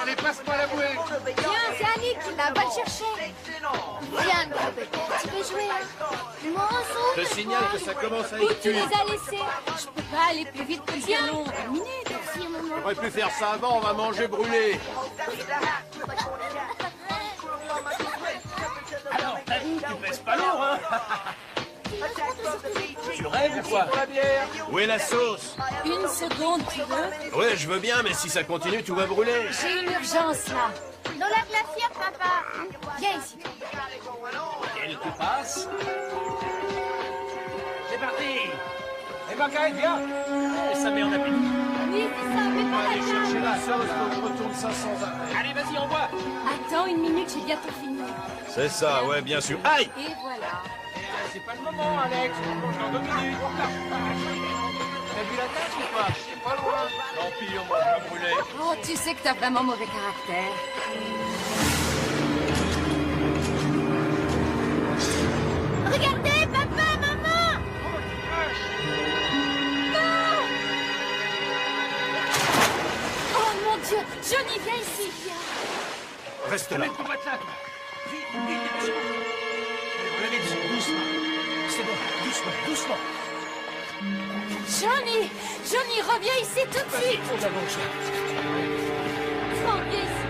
Allez, passe-moi la bouée. Viens, c'est Annick qui l'a, va le chercher. Viens, gros bébé, tu veux jouer, hein? Moi, Je signale que ça commence à Où être tu les tué. as laissés? Je peux pas aller plus vite que le violon. Terminé, merci, maman. On aurait pu faire ça avant, on va manger brûlé. Alors, t'as vu, tu pèses pas lourd, hein? Tu rêves ou quoi? Où est la sauce? Une seconde, tu veux? Ouais, je veux bien, mais si ça continue, tout va brûler. J'ai une urgence, là. Dans la glacière, papa. Viens ici. Elle te passe. C'est parti. Et Margaret, viens. Et ça met en appétit. Oui, c'est ça, mais pas la table. Cherchez la sauce, faut que je retourne ça sans arrêt. Allez, vas-y, envoie. Attends une minute, j'ai bientôt fini. C'est ça, ouais, bien sûr. Aïe! Et voilà. C'est pas le moment, Alex. On mange dans 2 minutes. T'as vu la tâche ou pas? C'est pas loin. Tant pis, on mange pas brûlé. Oh, tu sais que t'as vraiment mauvais caractère. Regardez, papa, maman! Non! Oh mon Dieu! Johnny, viens ici, viens! Reste là. Mets ton matelas, toi. Vite, vite, dépêche-toi. Allez, on la met dessus, doucement. C'est bon, doucement, doucement. Johnny! Johnny, reviens ici tout de Vas-y, suite! on avance. Franck, viens ici!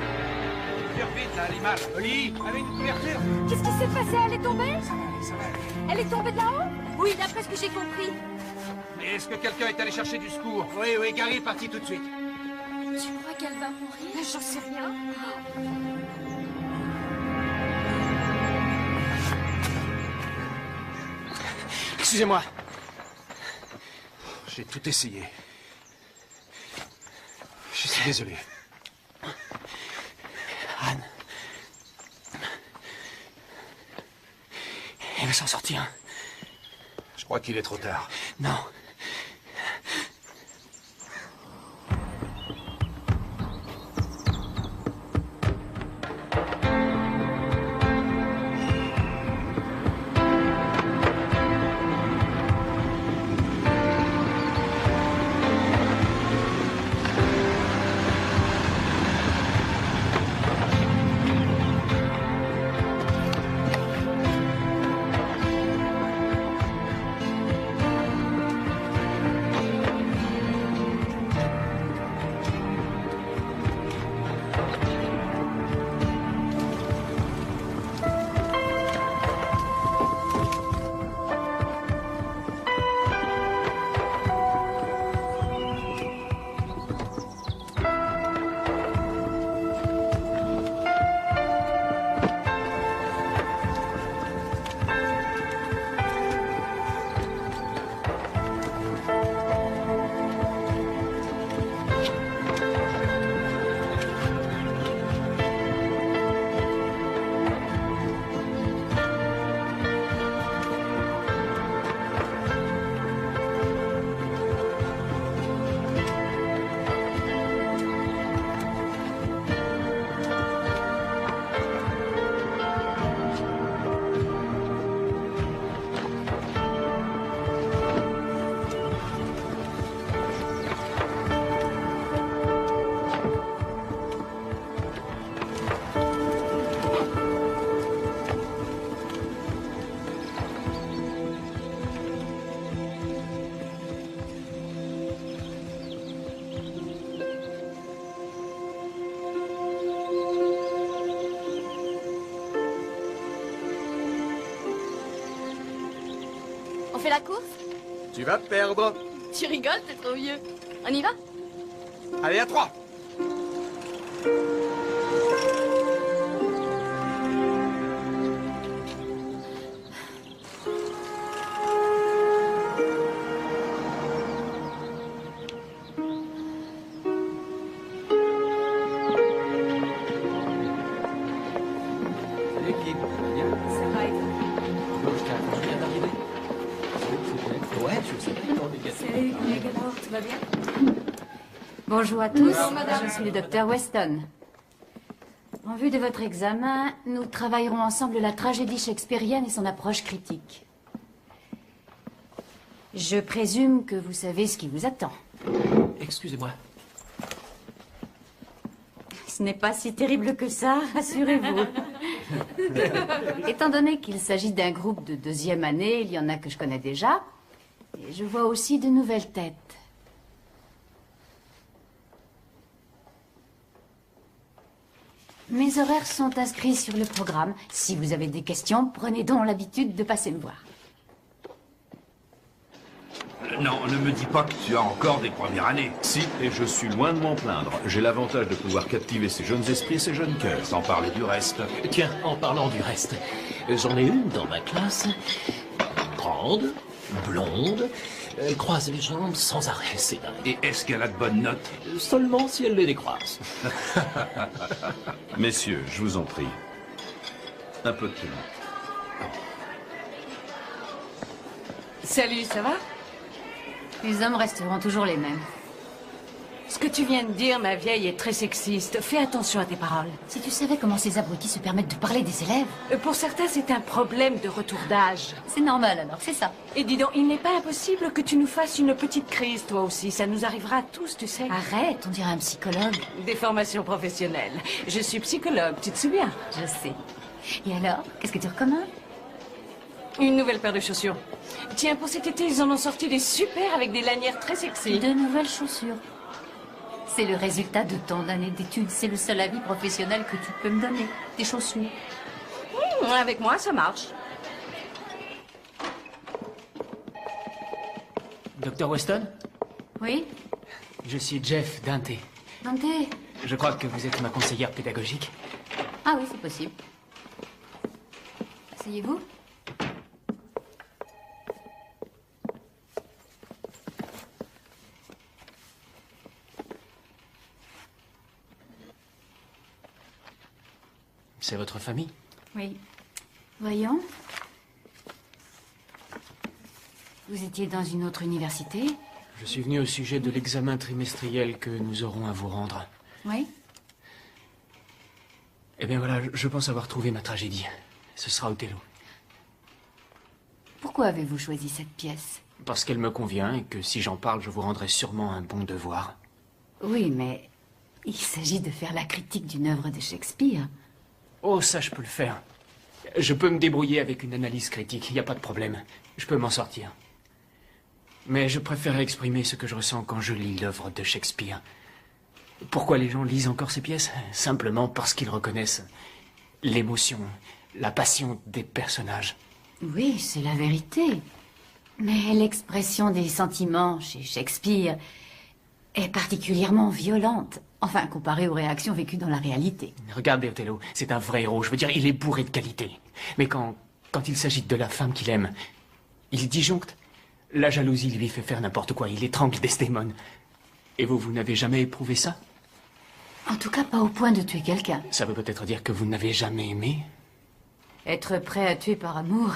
Faire vite, là, les marches. Oli, avec une couverture. Qu'est-ce qui s'est passé? Elle est tombée? Ça va. Elle est tombée de là-haut? Oui, d'après ce que j'ai compris. Mais est-ce que quelqu'un est allé chercher du secours? Oui, oui, Gary est parti tout de suite. Tu crois qu'elle va mourir? J'en sais rien. Excusez-moi. J'ai tout essayé. Je suis désolé. Anne. Elle va s'en sortir. Je crois qu'il est trop tard. Non. On fait la course? Tu vas perdre. Tu rigoles, t'es trop vieux. On y va? Allez, à 3. L'équipe, bien. Ça va être. Je viens d'arriver. Ouais, tu sais. Salut, Megador, tu vas bien? Bonjour à tous, je suis le docteur Weston. En vue de votre examen, nous travaillerons ensemble la tragédie shakespearienne et son approche critique. Je présume que vous savez ce qui vous attend. Excusez-moi. Ce n'est pas si terrible que ça, rassurez-vous. Étant donné qu'il s'agit d'un groupe de 2e année, il y en a que je connais déjà. Et je vois aussi de nouvelles têtes. Mes horaires sont inscrits sur le programme. Si vous avez des questions, prenez donc l'habitude de passer me voir. Non, ne me dis pas que tu as encore des premières années. Si, et je suis loin de m'en plaindre. J'ai l'avantage de pouvoir captiver ces jeunes esprits et ces jeunes cœurs. Sans parler du reste. Tiens, en parlant du reste, j'en ai une dans ma classe. Grande, blonde, elle croise les jambes sans arrêt, c'est dingue. Et est-ce qu'elle a de bonnes notes? Seulement si elle les décroise. Messieurs, je vous en prie. Un peu de tenue. Salut, ça va? Les hommes resteront toujours les mêmes. Ce que tu viens de dire, ma vieille, est très sexiste. Fais attention à tes paroles. Si tu savais comment ces abrutis se permettent de parler des élèves... Pour certains, c'est un problème de retour d'âge. C'est normal alors, c'est ça. Et dis donc, il n'est pas impossible que tu nous fasses une petite crise, toi aussi. Ça nous arrivera à tous, tu sais. Arrête, on dirait un psychologue. Des formations professionnelles. Je suis psychologue, tu te souviens? Je sais. Et alors, qu'est-ce que tu recommandes? Une nouvelle paire de chaussures. Tiens, pour cet été, ils en ont sorti des super avec des lanières très sexy. De nouvelles chaussures. C'est le résultat de tant d'années d'études. C'est le seul avis professionnel que tu peux me donner. Des chaussures. Avec moi, ça marche. Docteur Weston? Oui? Je suis Jeff Dante. Dante? Je crois que vous êtes ma conseillère pédagogique. Ah oui, c'est possible. Asseyez-vous. C'est votre famille? Oui. Voyons. Vous étiez dans une autre université? Je suis venu au sujet de l'examen trimestriel que nous aurons à vous rendre. Oui. Eh bien voilà, je pense avoir trouvé ma tragédie. Ce sera Othello. Pourquoi avez-vous choisi cette pièce? Parce qu'elle me convient et que si j'en parle, je vous rendrai sûrement un bon devoir. Oui, mais il s'agit de faire la critique d'une œuvre de Shakespeare. Oh, ça, je peux le faire. Je peux me débrouiller avec une analyse critique, il n'y a pas de problème. Je peux m'en sortir. Mais je préfère exprimer ce que je ressens quand je lis l'œuvre de Shakespeare. Pourquoi les gens lisent encore ces pièces? Simplement parce qu'ils reconnaissent l'émotion, la passion des personnages. Oui, c'est la vérité. Mais l'expression des sentiments chez Shakespeare est particulièrement violente. Enfin, comparée aux réactions vécues dans la réalité. Regardez Othello, c'est un vrai héros. Je veux dire, il est bourré de qualité. Mais quand il s'agit de la femme qu'il aime, il disjoncte. La jalousie lui fait faire n'importe quoi. Il étrangle Desdémone. Et vous n'avez jamais éprouvé ça? En tout cas, pas au point de tuer quelqu'un. Ça veut peut-être dire que vous n'avez jamais aimé? Être prêt à tuer par amour,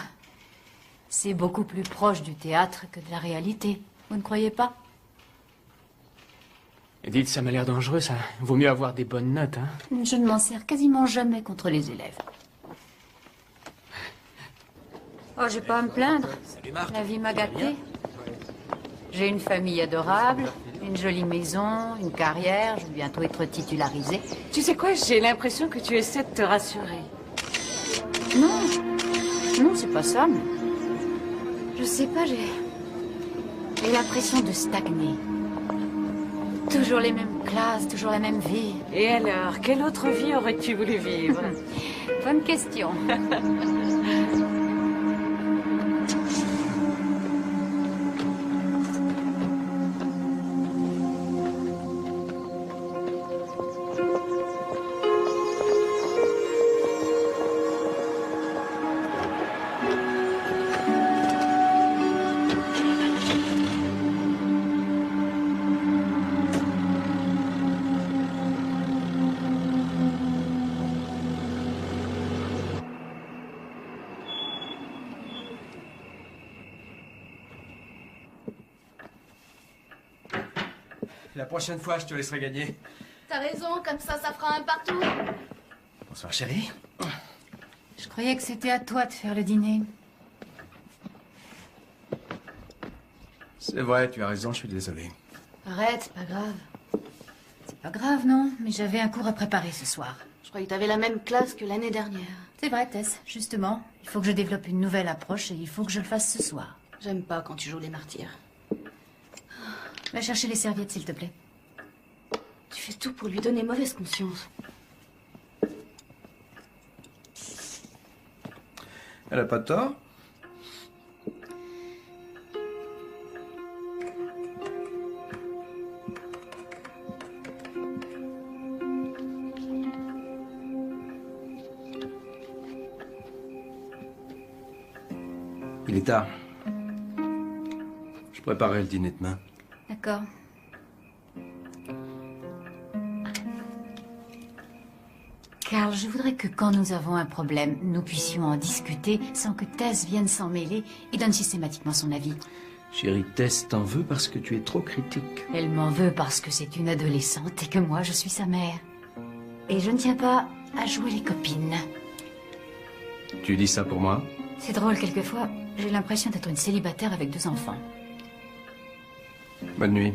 c'est beaucoup plus proche du théâtre que de la réalité. Vous ne croyez pas? Dites, ça m'a l'air dangereux, ça. Vaut mieux avoir des bonnes notes, hein? Je ne m'en sers quasiment jamais contre les élèves. Oh, j'ai pas à me plaindre. La vie m'a gâtée. J'ai une famille adorable, une jolie maison, une carrière, je vais bientôt être titularisée. Tu sais quoi, j'ai l'impression que tu essaies de te rassurer. Non, non, c'est pas ça, mais... Je sais pas, j'ai l'impression de stagner. Toujours les mêmes classes, toujours la même vie. Et alors, quelle autre vie aurais-tu voulu vivre? Bonne question. La prochaine fois, je te laisserai gagner. T'as raison, comme ça fera un partout. Bonsoir, chérie. Je croyais que c'était à toi de faire le dîner. C'est vrai, tu as raison, je suis désolé. Arrête, c'est pas grave. C'est Pas grave, non, mais j'avais un cours à préparer ce soir. Je croyais que t'avais la même classe que l'année dernière. C'est vrai, Tess, justement. Il faut que je développe une nouvelle approche et il faut que je le fasse ce soir. J'aime pas quand tu joues les martyrs. Va chercher les serviettes, s'il te plaît. Tu fais tout pour lui donner mauvaise conscience. Elle a pas de tort. Il est tard. Je préparerai le dîner demain. D'accord. Carl, je voudrais que quand nous avons un problème, nous puissions en discuter sans que Tess vienne s'en mêler et donne systématiquement son avis. Chérie, Tess t'en veut parce que tu es trop critique. Elle m'en veut parce que c'est une adolescente et que moi, je suis sa mère. Et je ne tiens pas à jouer les copines. Tu dis ça pour moi? C'est drôle, quelquefois. J'ai l'impression d'être une célibataire avec 2 enfants. Bonne nuit.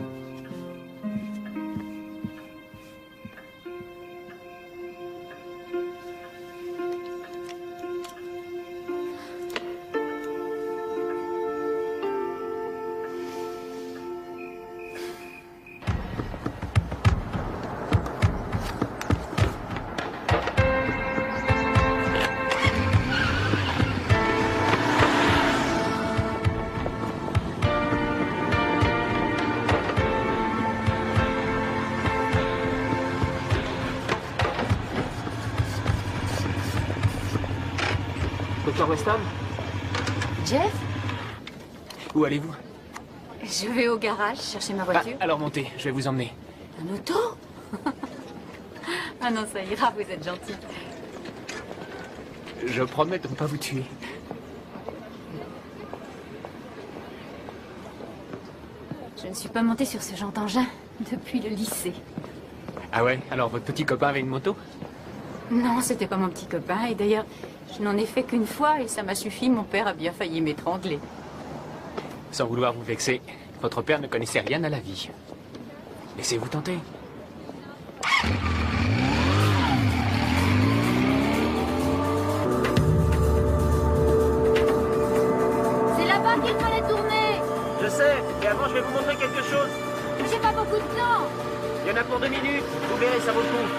Dr. Weston, Jeff, où allez-vous? je vais au garage chercher ma voiture. Alors montez, je vais vous emmener. Un auto? Ah non, ça ira, vous êtes gentil. Je promets de ne pas vous tuer. Je ne suis pas montée sur ce genre d'engin depuis le lycée. Ah ouais? Alors votre petit copain avait une moto? Non, c'était pas mon petit copain. Et d'ailleurs, je n'en ai fait qu'une fois et ça m'a suffi. Mon père a bien failli m'étrangler. Sans vouloir vous vexer, votre père ne connaissait rien à la vie. Laissez-vous tenter. C'est là-bas qu'il fallait tourner. Je sais, mais avant je vais vous montrer quelque chose. J'ai pas beaucoup de temps. Il y en a pour 2 minutes, vous verrez, ça vaut le coup.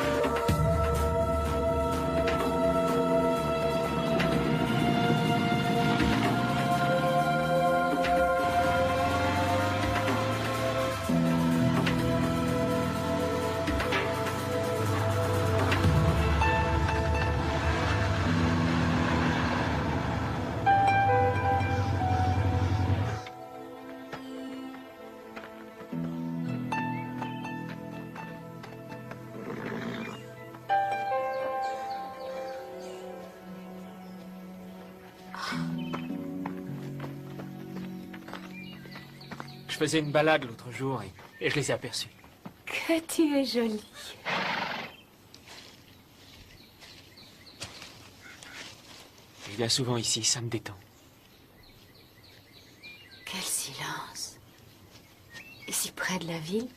Je faisais une balade l'autre jour et je les ai aperçus. Que tu es jolie. Je viens souvent ici, ça me détend. Quel silence. Et si près de la ville,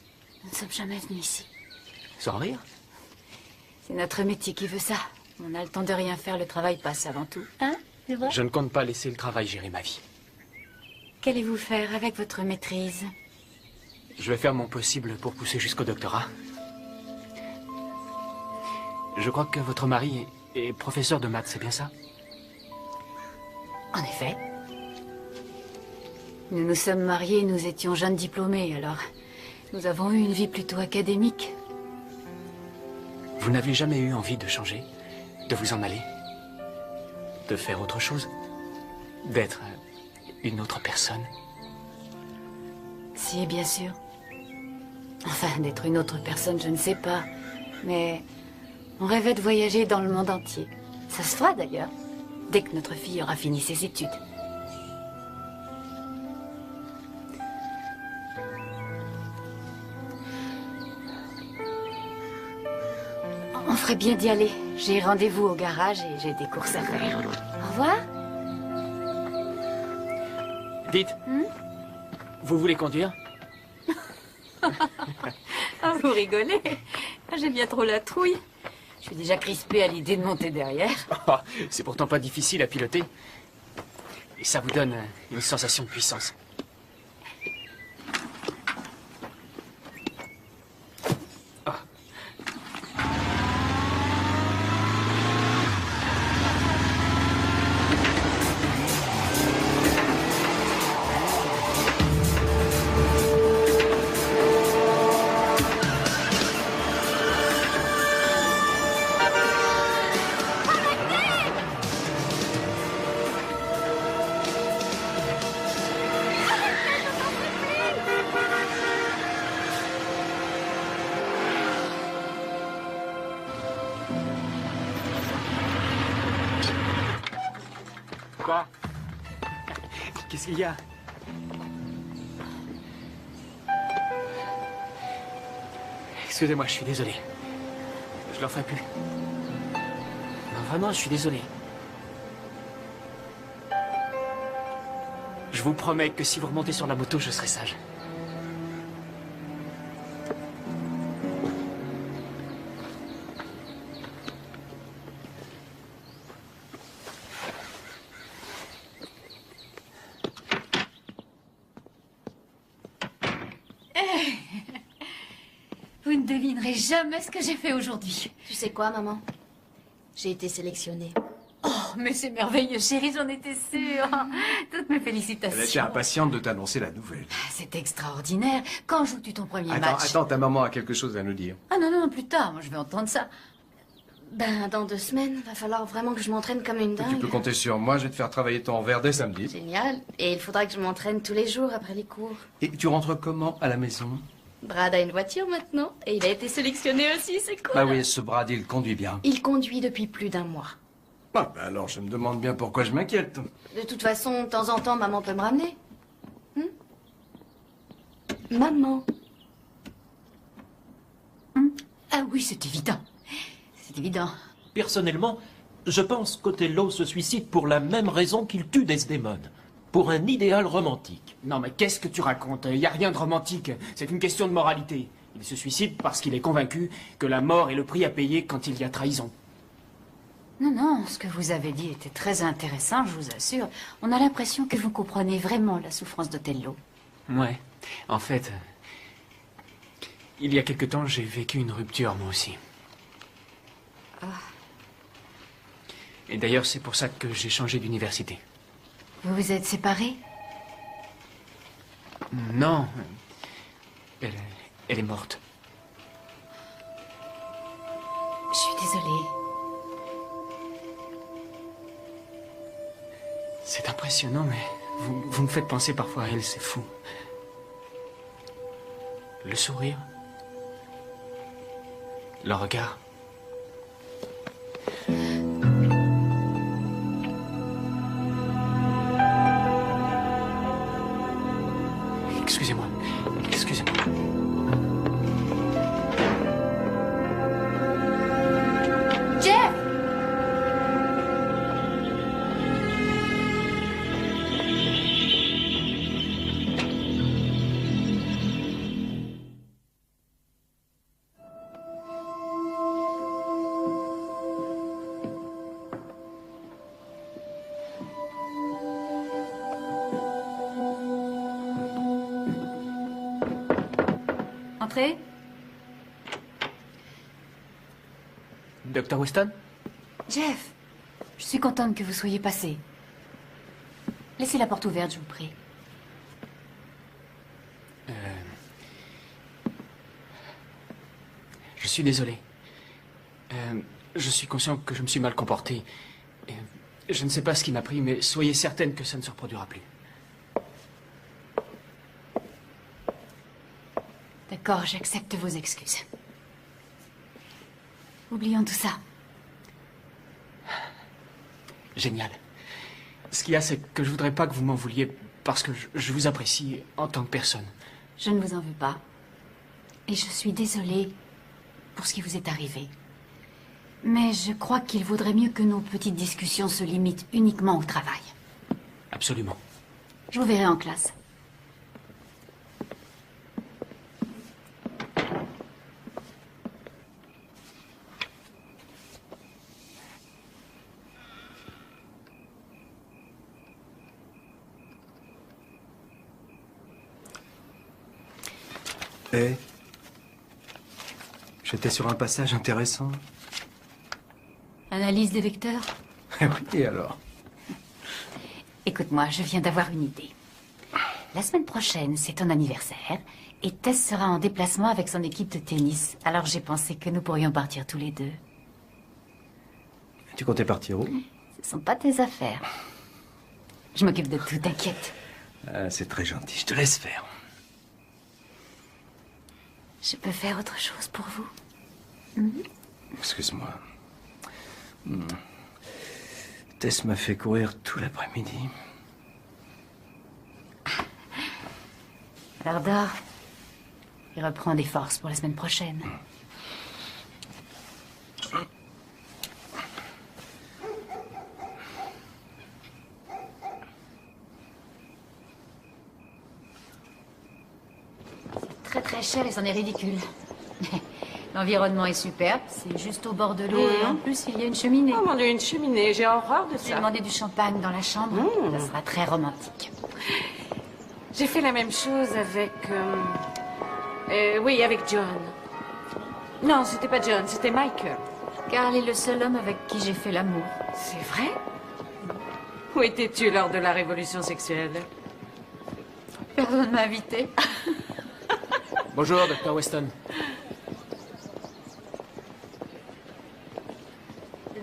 nous ne sommes jamais venus ici. Sans rire? C'est notre métier qui veut ça. On a le temps de rien faire, le travail passe avant tout. Hein? C'est vrai? Je ne compte pas laisser le travail gérer ma vie. Qu'allez-vous faire avec votre maîtrise? Je vais faire mon possible pour pousser jusqu'au doctorat. Je crois que votre mari est professeur de maths, c'est bien ça? En effet. Nous nous sommes mariés, nous étions jeunes diplômés, alors nous avons eu une vie plutôt académique. Vous n'avez jamais eu envie de changer? De vous en aller? De faire autre chose? D'être une autre personne? Si, bien sûr. Enfin, d'être une autre personne, je ne sais pas. Mais on rêvait de voyager dans le monde entier. Ça se fera d'ailleurs, dès que notre fille aura fini ses études. On ferait bien d'y aller. J'ai rendez-vous au garage et j'ai des courses à faire. Au revoir. Dites, vous voulez conduire? Ah, vous rigolez. J'ai bien trop la trouille. Je suis déjà crispée à l'idée de monter derrière. Oh, c'est pourtant pas difficile à piloter. Et ça vous donne une sensation de puissance. Oh. Quoi? Qu'est-ce qu'il y a? Excusez-moi, je suis désolé. Je le referai plus. Non, vraiment, je suis désolé. Je vous promets que si vous remontez sur la moto, je serai sage. Vous ne devinerez jamais ce que j'ai fait aujourd'hui. Tu sais quoi, maman? J'ai été sélectionnée. Oh, mais c'est merveilleux, chérie, j'en étais sûre. Toutes mes félicitations. Elle était impatiente de t'annoncer la nouvelle. C'est extraordinaire. Quand joues-tu ton premier Attends, match? attends, ta maman a quelque chose à nous dire. Ah non, non, plus tard. Moi, je vais entendre ça. Ben, dans 2 semaines, va falloir vraiment que je m'entraîne comme une Tu dingue. peux compter sur moi, je vais te faire travailler ton verre dès samedi. Génial. Et il faudra que je m'entraîne tous les jours après les cours. Et tu rentres comment à la maison? Brad a une voiture maintenant. Et il a été sélectionné aussi, c'est cool. Ah oui, ce Brad, il conduit bien. Il conduit depuis plus d'1 mois. Ah ben alors, je me demande bien pourquoi je m'inquiète. De toute façon, de temps en temps, maman peut me ramener. Maman. Ah oui, c'est évident. C'est évident. Personnellement, je pense qu'Othello se suicide pour la même raison qu'il tue Desdémone. Pour un idéal romantique. Non, mais qu'est-ce que tu racontes? Il n'y a rien de romantique. C'est une question de moralité. Il se suicide parce qu'il est convaincu que la mort est le prix à payer quand il y a trahison. Non, non, ce que vous avez dit était très intéressant, je vous assure. On a l'impression que vous comprenez vraiment la souffrance d'Othello. Ouais. En fait, il y a quelque temps, j'ai vécu une rupture, moi aussi. Et d'ailleurs, c'est pour ça que j'ai changé d'université. Vous vous êtes séparés? Non. Elle est morte. Je suis désolée. C'est impressionnant, mais vous me faites penser parfois à elle, c'est fou. Le sourire. Le regard. Excusez-moi. Excusez-moi. Jeff! Entrez. Dr. Weston? Jeff, je suis contente que vous soyez passé. Laissez la porte ouverte, je vous prie. Je suis désolé. Je suis conscient que je me suis mal comporté. Je ne sais pas ce qui m'a pris, mais soyez certaine que ça ne se reproduira plus. D'accord, j'accepte vos excuses. Oublions tout ça. Génial. Ce qu'il y a, c'est que je voudrais pas que vous m'en vouliez parce que je vous apprécie en tant que personne. Je ne vous en veux pas. Et je suis désolée pour ce qui vous est arrivé. Mais je crois qu'il vaudrait mieux que nos petites discussions se limitent uniquement au travail. Absolument. Je vous verrai en classe. Eh, j'étais sur un passage intéressant. Analyse des vecteurs? Oui, et alors? Écoute-moi, je viens d'avoir une idée. La semaine prochaine, c'est ton anniversaire, et Tess sera en déplacement avec son équipe de tennis. Alors j'ai pensé que nous pourrions partir tous les deux. Tu comptais partir où? Ce sont pas tes affaires. Je m'occupe de tout, t'inquiète. Ah, c'est très gentil, je te laisse faire. Je peux faire autre chose pour vous? Excuse-moi. Tess m'a fait courir tout l'après-midi. Alors dors. Et reprends des forces pour la semaine prochaine. C'est très très cher et c'en est ridicule. L'environnement est superbe, c'est juste au bord de l'eau et en plus il y a une cheminée. Oh mon Dieu, une cheminée, j'ai horreur de J'ai ça. demandé du champagne dans la chambre, ça sera très romantique. J'ai fait la même chose avec... oui, avec John. Non, c'était pas John, c'était Michael. Carl est le seul homme avec qui j'ai fait l'amour. C'est vrai? Où étais-tu lors de la révolution sexuelle? Personne ne m'a invité. Bonjour, Dr. Weston.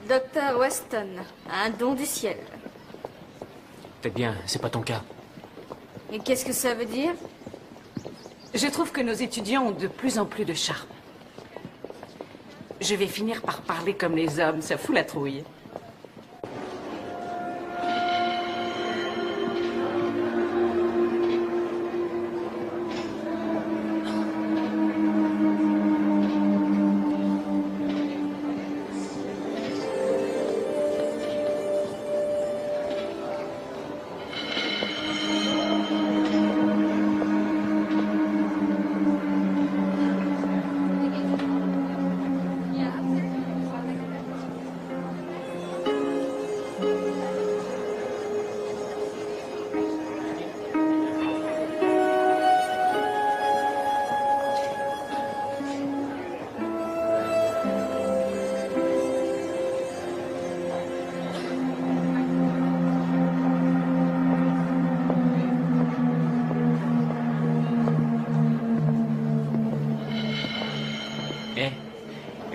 Docteur Weston, un don du ciel. Peut-être bien, c'est pas ton cas. Et qu'est-ce que ça veut dire? Je trouve que nos étudiants ont de plus en plus de charme. Je vais finir par parler comme les hommes, ça fout la trouille.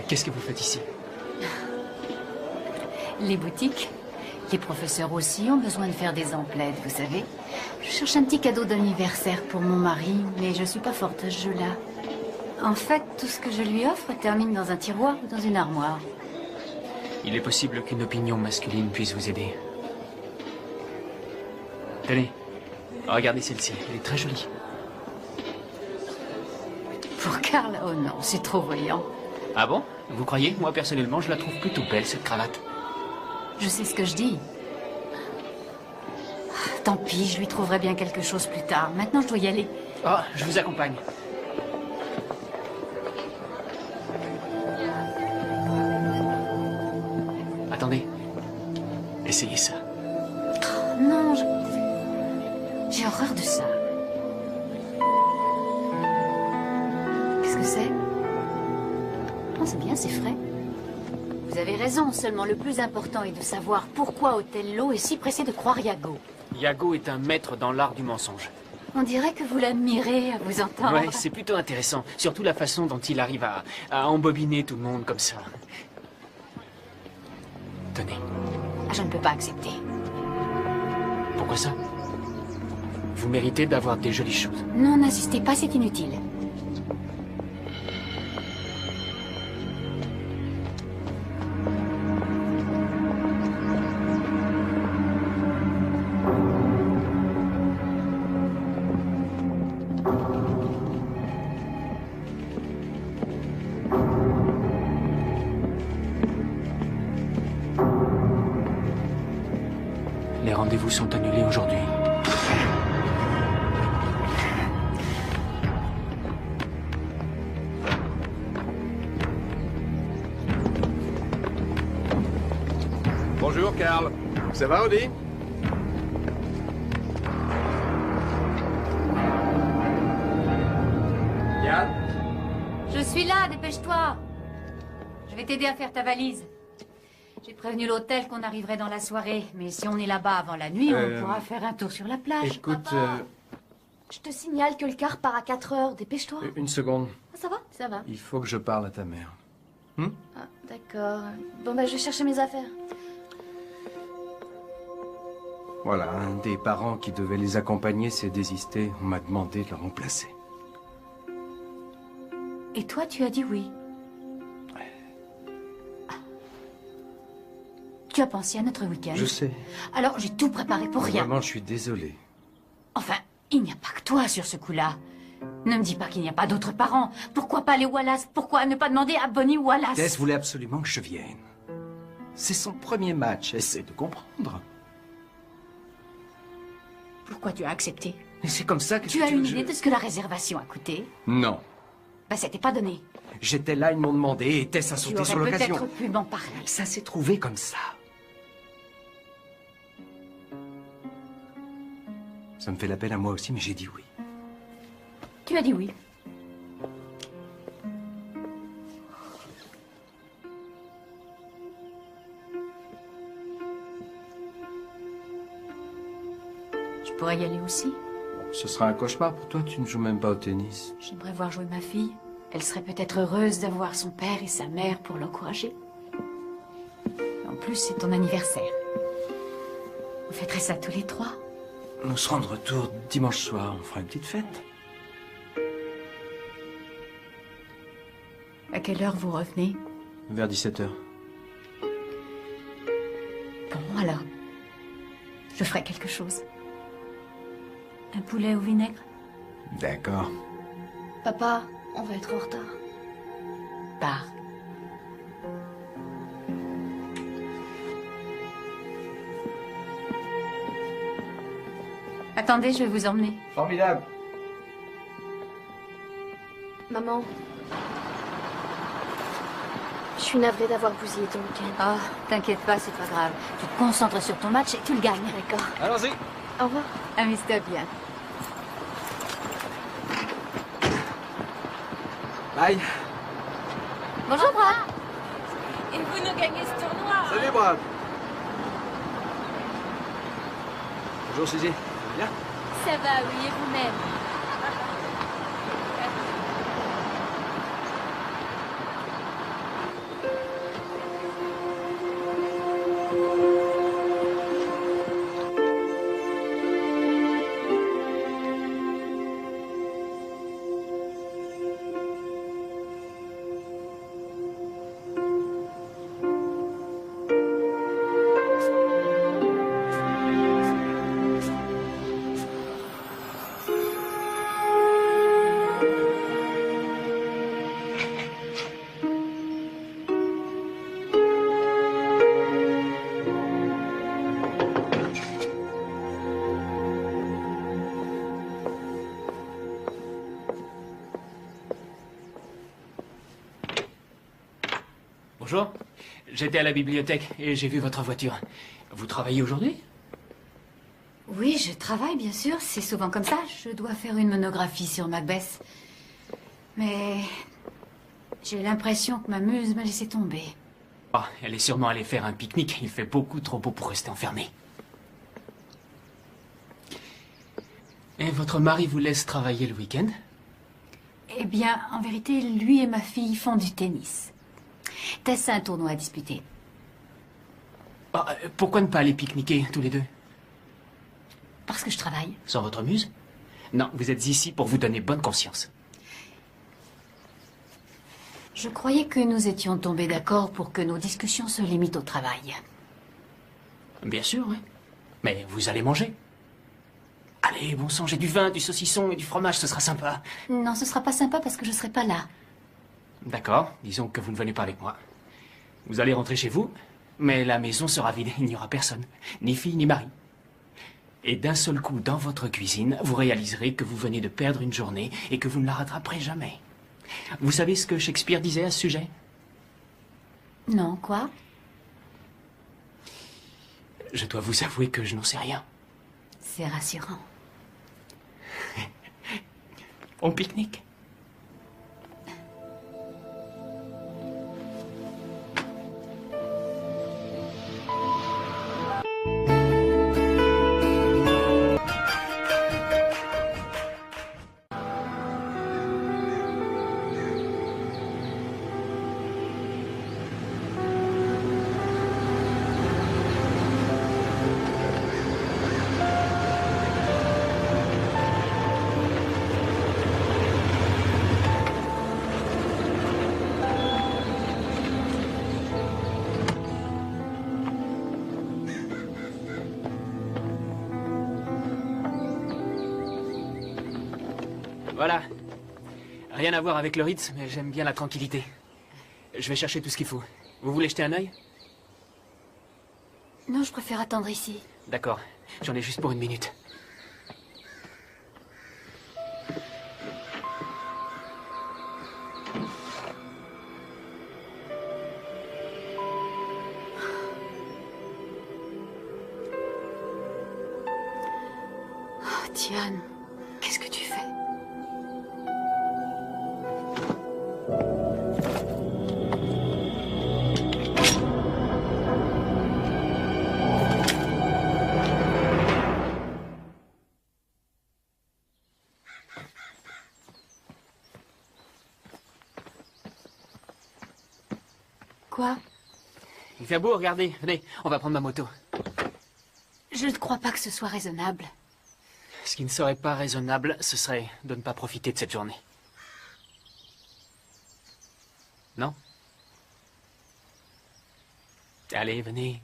Qu'est-ce que vous faites ici? Les boutiques, les professeurs aussi ont besoin de faire des emplettes, vous savez. Je cherche un petit cadeau d'anniversaire pour mon mari, mais je suis pas forte à ce jeu-là. En fait, tout ce que je lui offre termine dans un tiroir ou dans une armoire. Il est possible qu'une opinion masculine puisse vous aider. Tenez, regardez celle-ci, elle est très jolie. Pour Carl, oh non, c'est trop voyant. Ah bon? Vous croyez? Moi, personnellement, je la trouve plutôt belle, cette cravate. Je sais ce que je dis. Tant pis, je lui trouverai bien quelque chose plus tard. Maintenant, je dois y aller. Oh, je vous accompagne. Attendez. Essayez ça. Oh, non, j'ai horreur de ça. Qu'est-ce que c'est? Oh, c'est bien, c'est frais. Vous avez raison, seulement le plus important est de savoir pourquoi Othello est si pressé de croire Iago. Iago est un maître dans l'art du mensonge. On dirait que vous l'admirez à vous entendre. Ouais, c'est plutôt intéressant. Surtout la façon dont il arrive à embobiner tout le monde comme ça. Tenez. Ah, je ne peux pas accepter. Pourquoi ça? Vous méritez d'avoir des jolies choses. Non, n'insistez pas, c'est inutile. Les rendez-vous sont annulés aujourd'hui. Bonjour, Carl. Ça va, Audi? Yann? suis là, dépêche-toi. Je vais t'aider à faire ta valise. J'ai prévenu l'hôtel qu'on arriverait dans la soirée, mais si on est là-bas avant la nuit, on pourra faire un tour sur la plage. Écoute, Je te signale que le car part à 4 heures. Dépêche-toi. une seconde. Ça va? Ça va. Il faut que je parle à ta mère. Ah, d'accord. Bon, bah, je vais chercher mes affaires. Voilà, un des parents qui devait les accompagner s'est désisté. On m'a demandé de le remplacer. Et toi, tu as dit oui. Ah. Tu as pensé à notre week-end? Je sais. Alors, j'ai tout préparé pour rien. Vraiment, je suis désolé. Enfin, il n'y a pas que toi sur ce coup-là. Ne me dis pas qu'il n'y a pas d'autres parents. Pourquoi pas les Wallace? Pourquoi ne pas demander à Bonnie Wallace? Tess voulait absolument que je vienne. C'est son premier match. Essaie de comprendre. Pourquoi tu as accepté? Et c'est comme ça que Tu as une idée de ce que la réservation a coûté? Non. Bah, c'était pas donné. J'étais là, ils m'ont demandé et Tess a Tu sauté sur aurais l'occasion. peut-être pu m'en parler. Ça s'est trouvé comme ça. Ça me fait la peine à moi aussi, mais j'ai dit oui. Tu as dit oui. Je pourrais y aller aussi. Ce sera un cauchemar pour toi, tu ne joues même pas au tennis. J'aimerais voir jouer ma fille. Elle serait peut-être heureuse d'avoir son père et sa mère pour l'encourager. En plus, c'est ton anniversaire. Vous fêterez ça tous les trois? Nous serons de retour dimanche soir, on fera une petite fête. À quelle heure vous revenez? Vers 17h. Bon, alors. Je ferai quelque chose. Un poulet au vinaigre? D'accord. Papa, on va être en retard. Pars. Attendez, je vais vous emmener. Formidable. Maman. Je suis navrée d'avoir bousillé ton week-end. Ah, t'inquiète pas, c'est pas grave. Tu te concentres sur ton match et tu le gagnes. D'accord. Allons-y. Au revoir. Amuse-toi bien. Bye. Bonjour, Brad. Et vous nous gagnez ce tournoi. Salut, Brad. Bonjour, Suzy. Ça va bien? Ça va, oui, et vous-même? Bonjour. J'étais à la bibliothèque et j'ai vu votre voiture. Vous travaillez aujourd'hui? Oui, je travaille, bien sûr. C'est souvent comme ça. Je dois faire une monographie sur Macbeth. Mais j'ai l'impression que ma muse m'a laissé tomber. Ah, elle est sûrement allée faire un pique-nique. Il fait beaucoup trop beau pour rester enfermée. Et votre mari vous laisse travailler le week-end? Eh bien, en vérité, lui et ma fille font du tennis. Tess a un tournoi à disputer. Ah, pourquoi ne pas aller pique-niquer tous les deux? Parce que je travaille. Sans votre muse? Non, vous êtes ici pour vous donner bonne conscience. Je croyais que nous étions tombés d'accord pour que nos discussions se limitent au travail. Bien sûr, oui. Mais vous allez manger. Allez, bon sang, j'ai du vin, du saucisson et du fromage, ce sera sympa. Non, ce sera pas sympa parce que je serai pas là. D'accord, disons que vous ne venez pas avec moi. Vous allez rentrer chez vous, mais la maison sera vide, il n'y aura personne. Ni fille, ni mari. Et d'un seul coup, dans votre cuisine, vous réaliserez que vous venez de perdre une journée et que vous ne la rattraperez jamais. Vous savez ce que Shakespeare disait à ce sujet? Non, quoi? Je dois vous avouer que je n'en sais rien. C'est rassurant. On pique-nique? Voilà. Rien à voir avec le Ritz, mais j'aime bien la tranquillité. Je vais chercher tout ce qu'il faut. Vous voulez jeter un œil? Non, je préfère attendre ici. D'accord. J'en ai juste pour 1 minute. Oh, Tian, qu'est-ce que tu fais? Quoi? Il fait beau, regardez. Venez, on va prendre ma moto. Je ne crois pas que ce soit raisonnable. Ce qui ne serait pas raisonnable, ce serait de ne pas profiter de cette journée. Non? Allez, venez.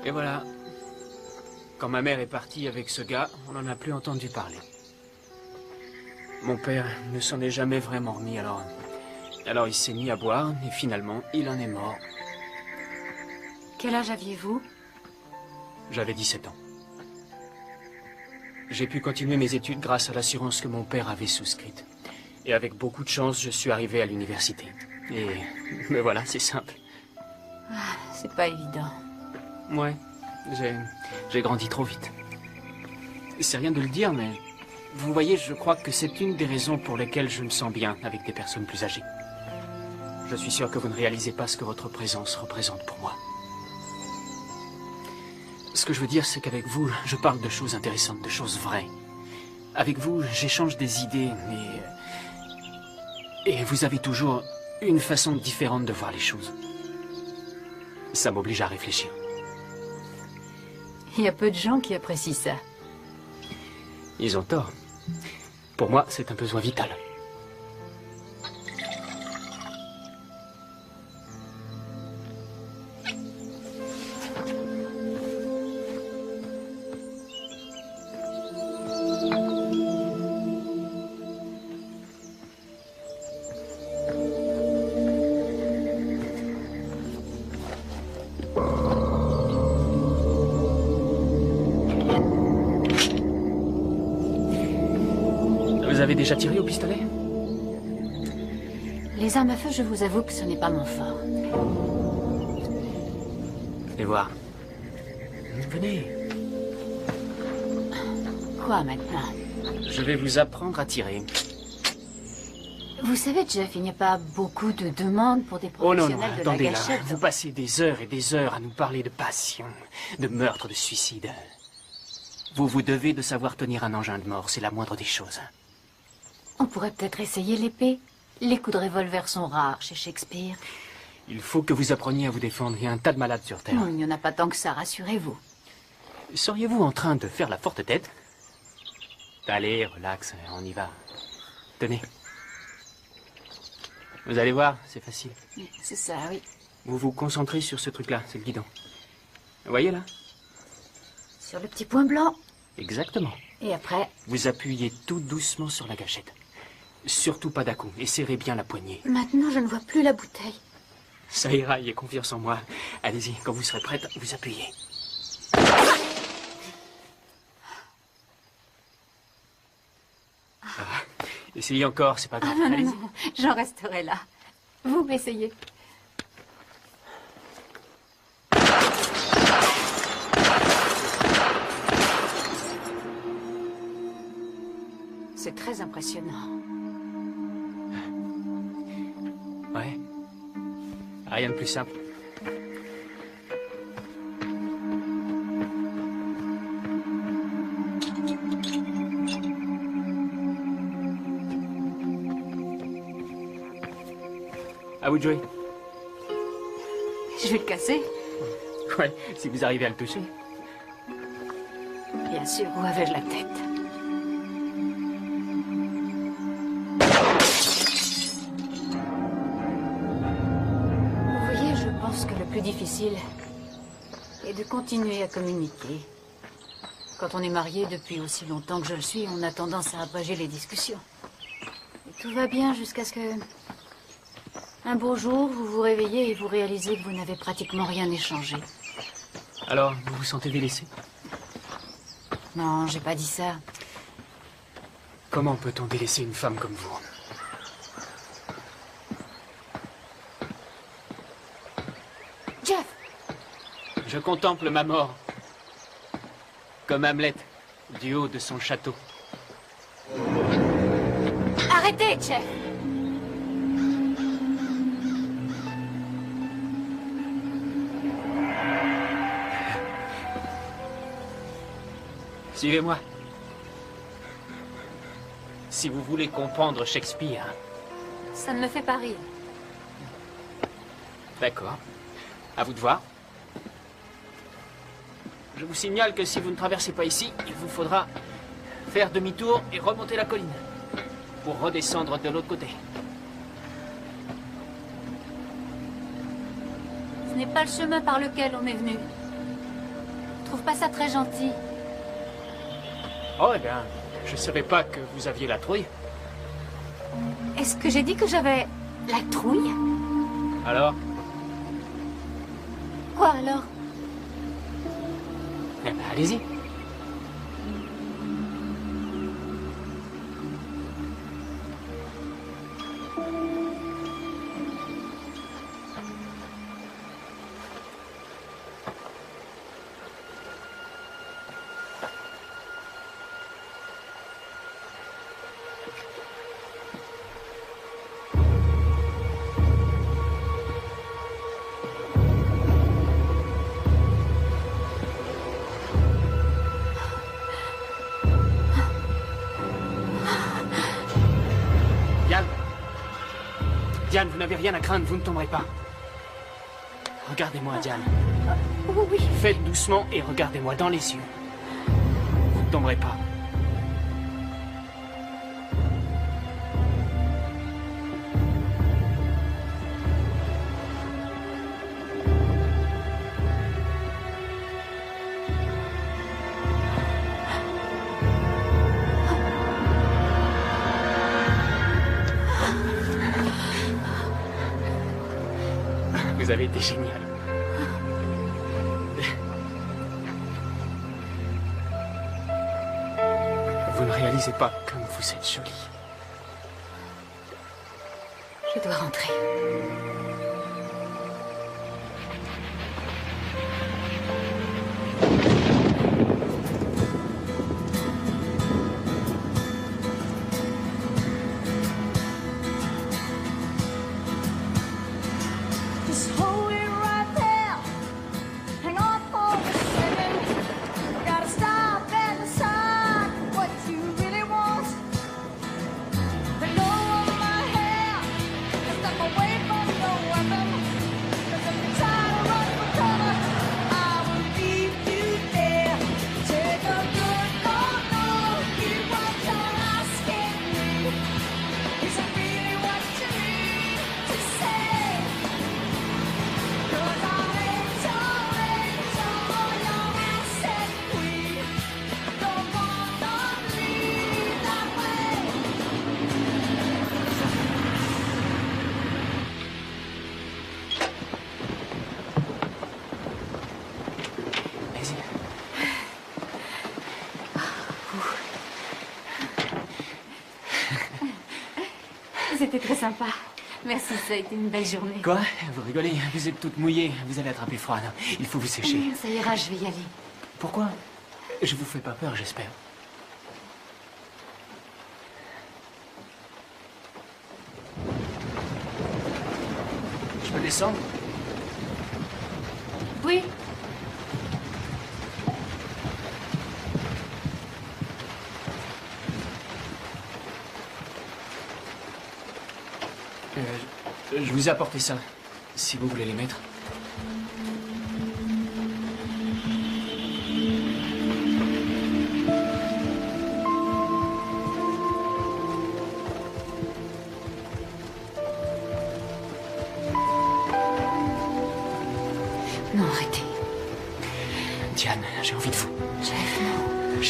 Et voilà. Quand ma mère est partie avec ce gars, on n'en a plus entendu parler. Mon père ne s'en est jamais vraiment remis, alors il s'est mis à boire, et finalement, il en est mort. Quel âge aviez-vous? J'avais 17 ans. J'ai pu continuer mes études grâce à l'assurance que mon père avait souscrite. Et avec beaucoup de chance, je suis arrivé à l'université. Et me voilà, c'est simple. Ah, c'est pas évident. Ouais, j'ai grandi trop vite. C'est rien de le dire, mais vous voyez, je crois que c'est une des raisons pour lesquelles je me sens bien avec des personnes plus âgées. Je suis sûr que vous ne réalisez pas ce que votre présence représente pour moi. Ce que je veux dire, c'est qu'avec vous, je parle de choses intéressantes, de choses vraies. Avec vous, j'échange des idées, et vous avez toujours une façon différente de voir les choses. Ça m'oblige à réfléchir. Il y a peu de gens qui apprécient ça. Ils ont tort. Pour moi, c'est un besoin vital. Vous avez déjà tiré au pistolet? Les armes à feu, je vous avoue que ce n'est pas mon fort. Venez voir. Venez. Quoi maintenant? Je vais vous apprendre à tirer. Vous savez, Jeff, il n'y a pas beaucoup de demandes pour des Oh non, non, professionnels de la attendez là. gâchette. Vous passez des heures et des heures à nous parler de passion, de meurtre, de suicide. Vous devez de savoir tenir un engin de mort, c'est la moindre des choses. On pourrait peut-être essayer l'épée. Les coups de revolver sont rares chez Shakespeare. Il faut que vous appreniez à vous défendre. Il y a un tas de malades sur Terre. Non, il n'y en a pas tant que ça, rassurez-vous. Seriez-vous en train de faire la forte tête? Allez, relax, on y va. Tenez. Vous allez voir, c'est facile. C'est ça, oui. Vous vous concentrez sur ce truc-là, c'est le guidon. Vous voyez là? Sur le petit point blanc. Exactement. Et après? Vous appuyez tout doucement sur la gâchette. Surtout pas d'à-coup, et serrez bien la poignée. Maintenant, je ne vois plus la bouteille. Ça ira, ayez confiance en moi. Allez-y, quand vous serez prête, vous appuyez. Essayez encore, c'est pas grave. Ah non, Allez-y. non, non, j'en resterai là. Vous m'essayez. C'est très impressionnant. Ouais. Rien de plus simple. À vous de jouer. Je vais le casser. Ouais, si vous arrivez à le toucher. Bien sûr, où avais-je la tête? Vous voyez, je pense que difficile est de continuer à communiquer. Quand on est marié depuis aussi longtemps que je le suis, on a tendance à apager les discussions. Et tout va bien jusqu'à ce que... un beau jour, vous vous réveillez et vous réalisez que vous n'avez pratiquement rien échangé. Alors, vous vous sentez délaissé? Non, j'ai pas dit ça. Comment peut-on délaisser une femme comme vous? Jeff! Je contemple ma mort. Comme Hamlet, du haut de son château. Arrêtez, Jeff! Suivez-moi. Si vous voulez comprendre Shakespeare... Ça ne me fait pas rire. D'accord. À vous de voir. Je vous signale que si vous ne traversez pas ici, il vous faudra faire demi-tour et remonter la colline. Pour redescendre de l'autre côté. Ce n'est pas le chemin par lequel on est venu. Je trouve pas ça très gentil. Oh, eh bien, je ne savais pas que vous aviez la trouille. Est-ce que j'ai dit que j'avais la trouille? Alors? Quoi alors? Eh ben, allez-y. Diane, vous n'avez rien à craindre, vous ne tomberez pas. Regardez-moi, Diane. Oui. Faites doucement et regardez-moi dans les yeux. Vous ne tomberez pas. Vous avez été génial. Vous ne réalisez pas comme vous êtes jolie. Je dois rentrer. C'était très sympa. Merci, ça a été une belle journée. Quoi? Vous rigolez? Vous êtes toute mouillée. Vous allez attraper froid. Il faut vous sécher. Ça ira, je vais y aller. Pourquoi? Je vous fais pas peur, j'espère. Je peux descendre? Oui. Je vous ai apporté ça, si vous voulez les mettre.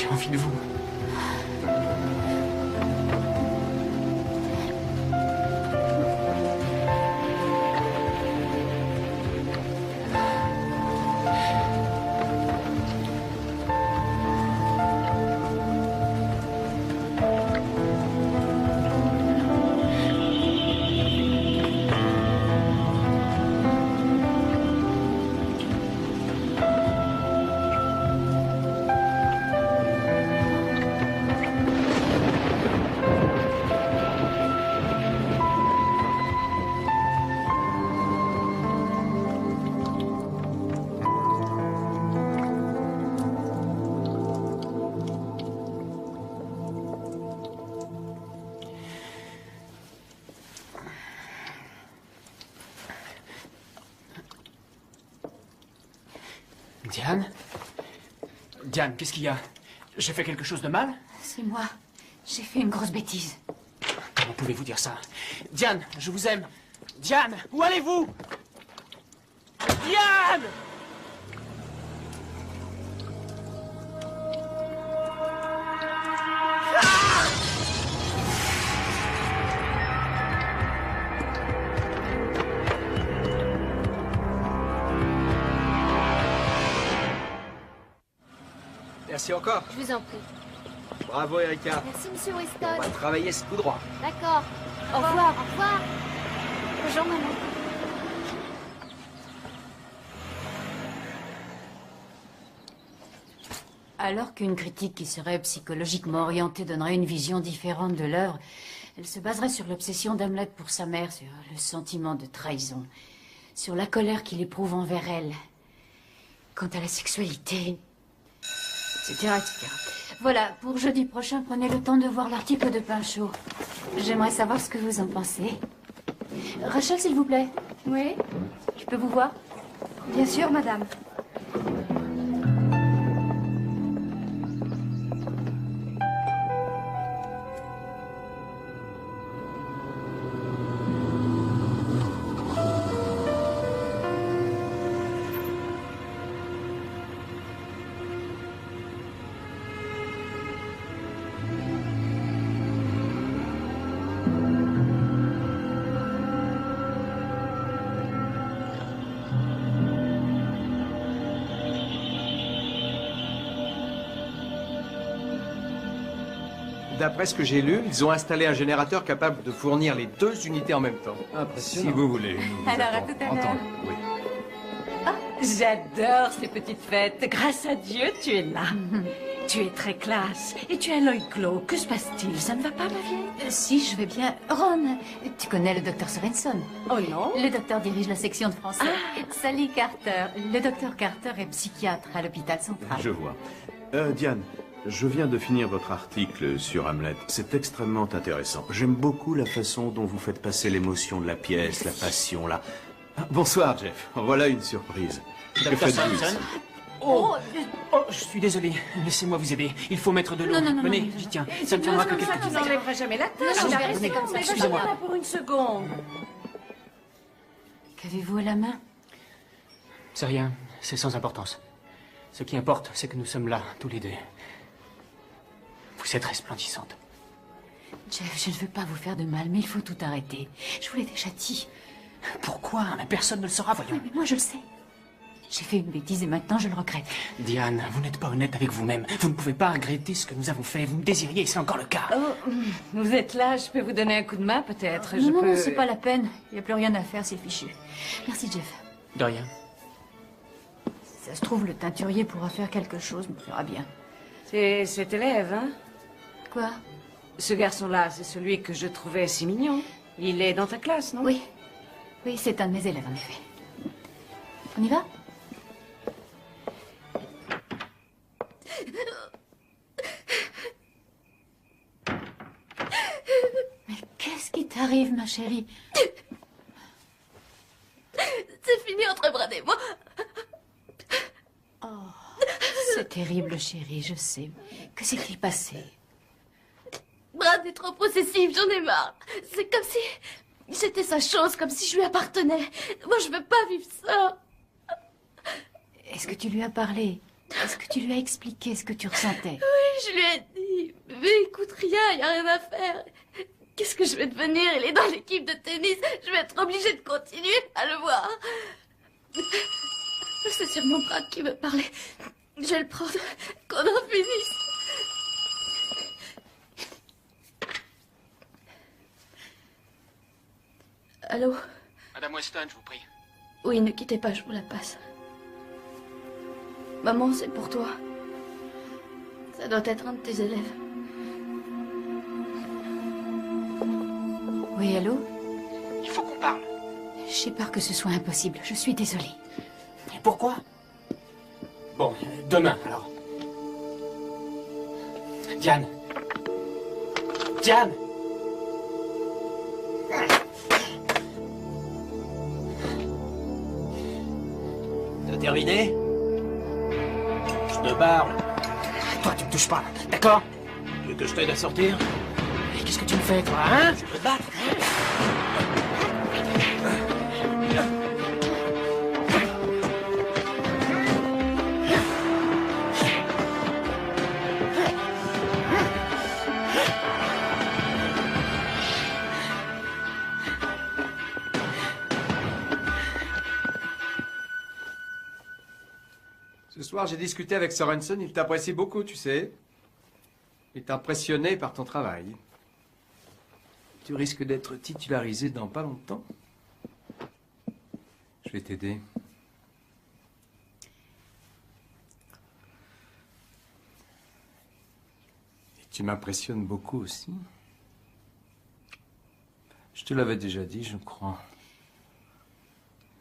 J'ai envie de vous. Diane? Diane, qu'est-ce qu'il y a? J'ai fait quelque chose de mal? C'est moi. J'ai fait une grosse bêtise. Comment pouvez-vous dire ça? Diane, je vous aime. Diane, où allez-vous? Diane! Merci encore. Je vous en prie. Bravo, Erika. Merci, monsieur On Weston. va travailler ce coup droit. D'accord. Au revoir. Au revoir. Bonjour, maman. Alors qu'une critique qui serait psychologiquement orientée donnerait une vision différente de l'œuvre, elle se baserait sur l'obsession d'Hamlet pour sa mère, sur le sentiment de trahison, sur la colère qu'il éprouve envers elle. Quant à la sexualité, etc., etc. Voilà, pour jeudi prochain, prenez le temps de voir l'article de Pinchot. J'aimerais savoir ce que vous en pensez. Rachel, s'il vous plaît. Oui, Je peux vous voir? bien sûr, madame. D'après ce que j'ai lu, ils ont installé un générateur capable de fournir les 2 unités en même temps. Si vous voulez. nous vous Alors, à attendons. tout à l'heure. Entendu, oui. J'adore ces petites fêtes. Grâce à Dieu, tu es là. Tu es très classe. Et tu as l'œil clos. Que se passe-t-il? Ça ne va pas, ma vieille? Si, je vais bien. Ron, tu connais le docteur Sorenson? Oh non? Le docteur dirige la section de français. Sally Carter. Le docteur Carter est psychiatre à l'hôpital central. Je vois. Diane, je viens de finir votre article sur Hamlet. C'est extrêmement intéressant. J'aime beaucoup la façon dont vous faites passer l'émotion de la pièce, la passion, là. Ah, bonsoir, Jeff. Voilà une surprise. Que Docteur faites-vous Sorenson? ici? Oh, je suis désolé. Laissez-moi vous aider. Il faut mettre de l'eau. Non, Venez, non, j'y tiens. Ça ne prendra que Comme ça, quelques tu minutes. n'enlèveras jamais la tâche. Non, je vais rester comme ça. Excusez-moi. Là pour une seconde. Qu'avez-vous à la main? C'est rien. C'est sans importance. Ce qui importe, c'est que nous sommes là, tous les deux. Vous êtes resplendissante. Jeff, je ne veux pas vous faire de mal, mais il faut tout arrêter. Je vous l'ai déjà dit. Pourquoi? Mais personne ne le saura, voyons. Mais moi, je le sais. J'ai fait une bêtise et maintenant, je le regrette. Diane, vous n'êtes pas honnête avec vous-même. Vous ne pouvez pas regretter ce que nous avons fait. Vous me désiriez et c'est encore le cas. Oh, vous êtes là, je peux vous donner un coup de main, peut-être. Non, Je non, peux... non, c'est pas la peine. Il n'y a plus rien à faire, c'est fichu. Merci, Jeff. De rien. Si ça se trouve, le teinturier pourra faire quelque chose, me fera bien. C'est cet élève, hein? Quoi? Ce garçon-là, c'est celui que je trouvais si mignon. Il est dans ta classe, non? Oui. Oui, c'est un de mes élèves, en effet. On y va? Mais qu'est-ce qui t'arrive, ma chérie? C'est fini entre Brad et moi. C'est terrible, chérie, je sais. Que s'est-il passé? Brad est trop possessif, j'en ai marre. C'est comme si c'était sa chose, comme si je lui appartenais. Moi, je veux pas vivre ça. Est-ce que tu lui as parlé? Est-ce que tu lui as expliqué ce que tu ressentais? Oui, je lui ai dit. Mais écoute, rien, y a rien à faire. Qu'est-ce que je vais devenir? Il est dans l'équipe de tennis. Je vais être obligée de continuer à le voir. C'est sur mon bras qui veut parler. Je vais le prendre. Qu'on en finisse. Allô? Madame Weston, je vous prie. Oui, ne quittez pas, je vous la passe. Maman, c'est pour toi. Ça doit être un de tes élèves. Oui, allô? Il faut qu'on parle. J'ai peur que ce soit impossible. Je suis désolée. Et pourquoi? Bon, demain, alors. Diane. Diane! T'as terminé? Je te barre. Toi, tu me touches pas, d'accord? Tu veux que je t'aide à sortir? Qu'est-ce que tu me fais, toi, hein? Je veux te battre. Ce soir, j'ai discuté avec Sorensen, il t'apprécie beaucoup, tu sais. Il est impressionné par ton travail. Tu risques d'être titularisé dans pas longtemps. Je vais t'aider. Et tu m'impressionnes beaucoup aussi. Je te l'avais déjà dit, je crois.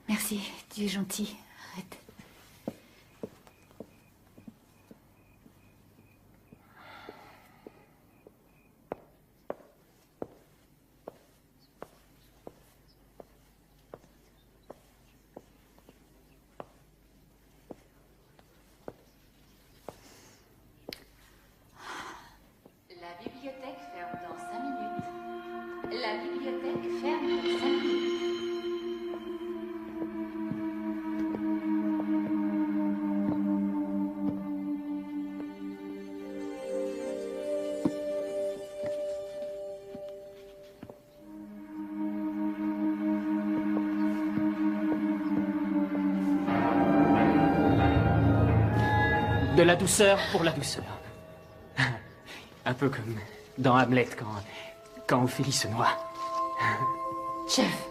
Merci, tu es gentil. Arrête. La bibliothèque ferme dans 5 minutes. La bibliothèque ferme dans 5 minutes. De la douceur pour la douceur. Un peu comme dans Hamlet, quand Ophélie se noie. Jeff.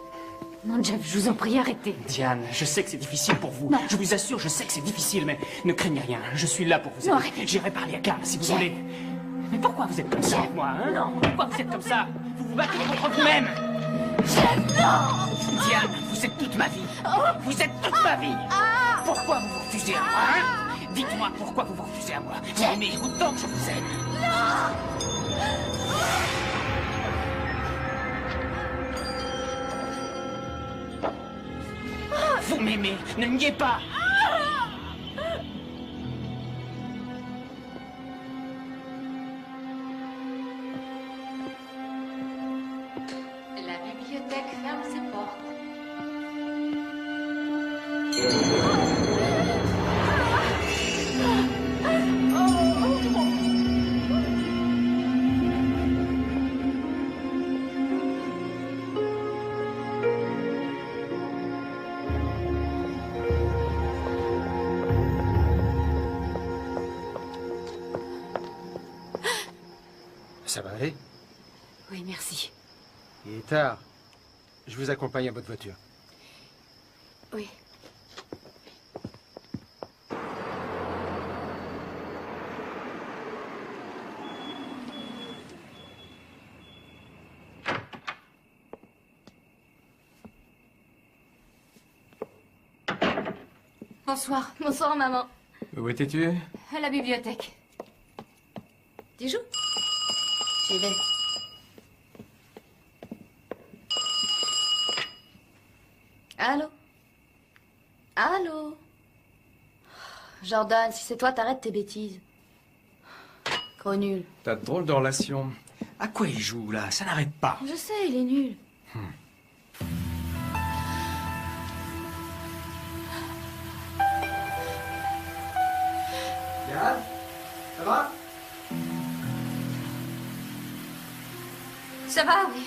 Non, Jeff, je vous en prie, arrêtez. Diane, je sais que c'est difficile pour vous. Non. Je vous assure, je sais que c'est difficile, mais ne craignez rien. Je suis là pour vous Non, aider. arrêtez. J'irai parler à Karl si vous Jeff. voulez. Mais pourquoi vous êtes comme ça avec moi, hein? Non. Pourquoi vous êtes comme ça? Vous vous battez contre vous-même. Jeff, non! Diane, vous êtes toute ma vie. Vous êtes toute ma vie. Pourquoi vous vous refusez à moi, hein? Dites-moi pourquoi vous vous refusez à moi. Vous m'aimez autant que je vous aime. Vous m'aimez, ne me niez pas. La bibliothèque ferme ses portes. Ça va aller? Oui, merci. Il est tard. Je vous accompagne à votre voiture. Oui. Bonsoir. Bonsoir, maman. Où étais-tu? À la bibliothèque. Tu joues? J'y vais. Allô? Allô? Jordan, si c'est toi, t'arrêtes tes bêtises. Gros nul. T'as de drôles de relation. À quoi il joue, là? Ça n'arrête pas. Je sais, il est nul. Diane, ça va? Ça va, oui.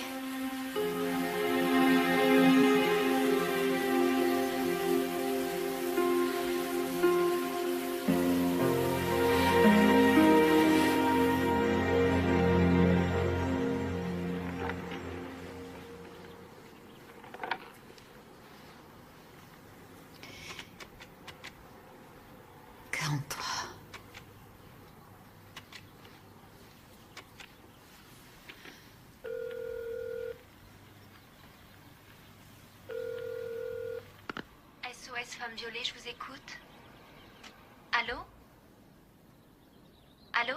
SOS Femme Violée, je vous écoute. Allô? Allô?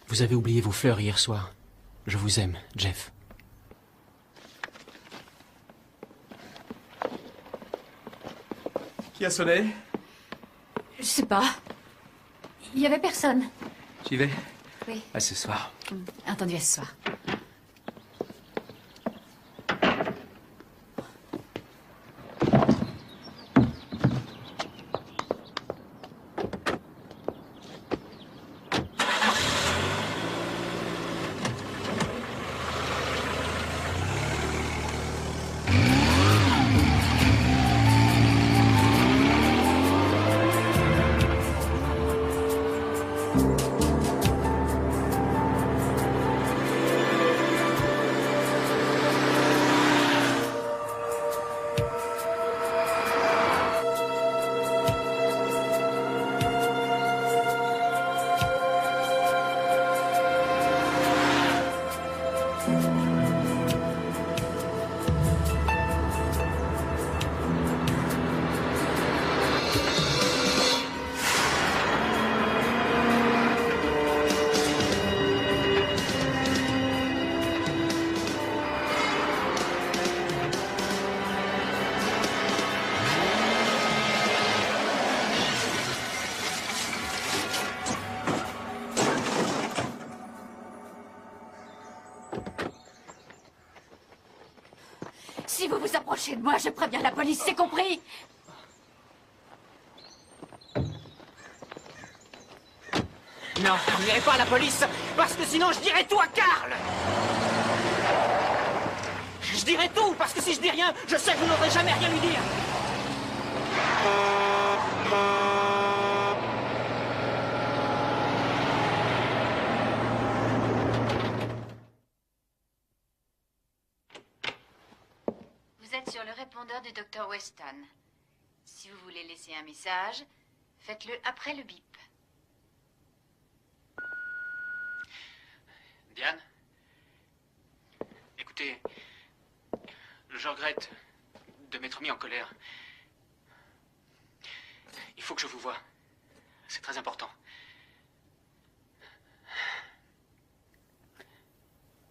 Vous avez oublié vos fleurs hier soir. Je vous aime, Jeff. Qui a sonné? Je sais pas. Il y avait personne. J'y vais. Oui. À ce soir. Entendu, à ce soir. Si vous vous approchez de moi, je préviens la police, c'est compris? Non, vous n'irez pas à la police, parce que sinon je dirai tout à Karl. Je dirai tout, parce que si je dis rien, je sais que vous n'aurez jamais rien lui dire. Vous êtes sur le répondeur du Dr. Weston. Si vous voulez laisser un message, faites-le après le bip. Diane? Écoutez, je regrette de m'être mis en colère. Il faut que je vous voie. C'est très important.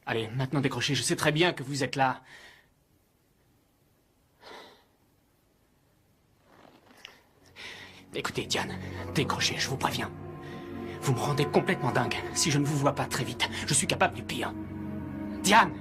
Allez, maintenant décrochez. Je sais très bien que vous êtes là. Écoutez, Diane, décrochez, je vous préviens. Vous me rendez complètement dingue. Si je ne vous vois pas très vite, je suis capable du pire. Diane!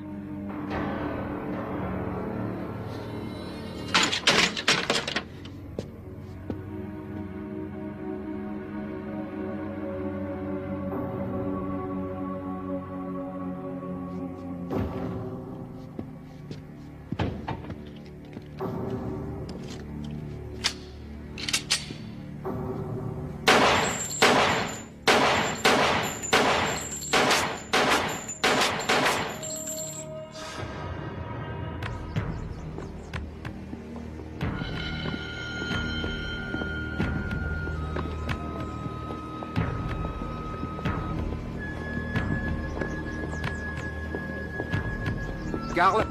Karl?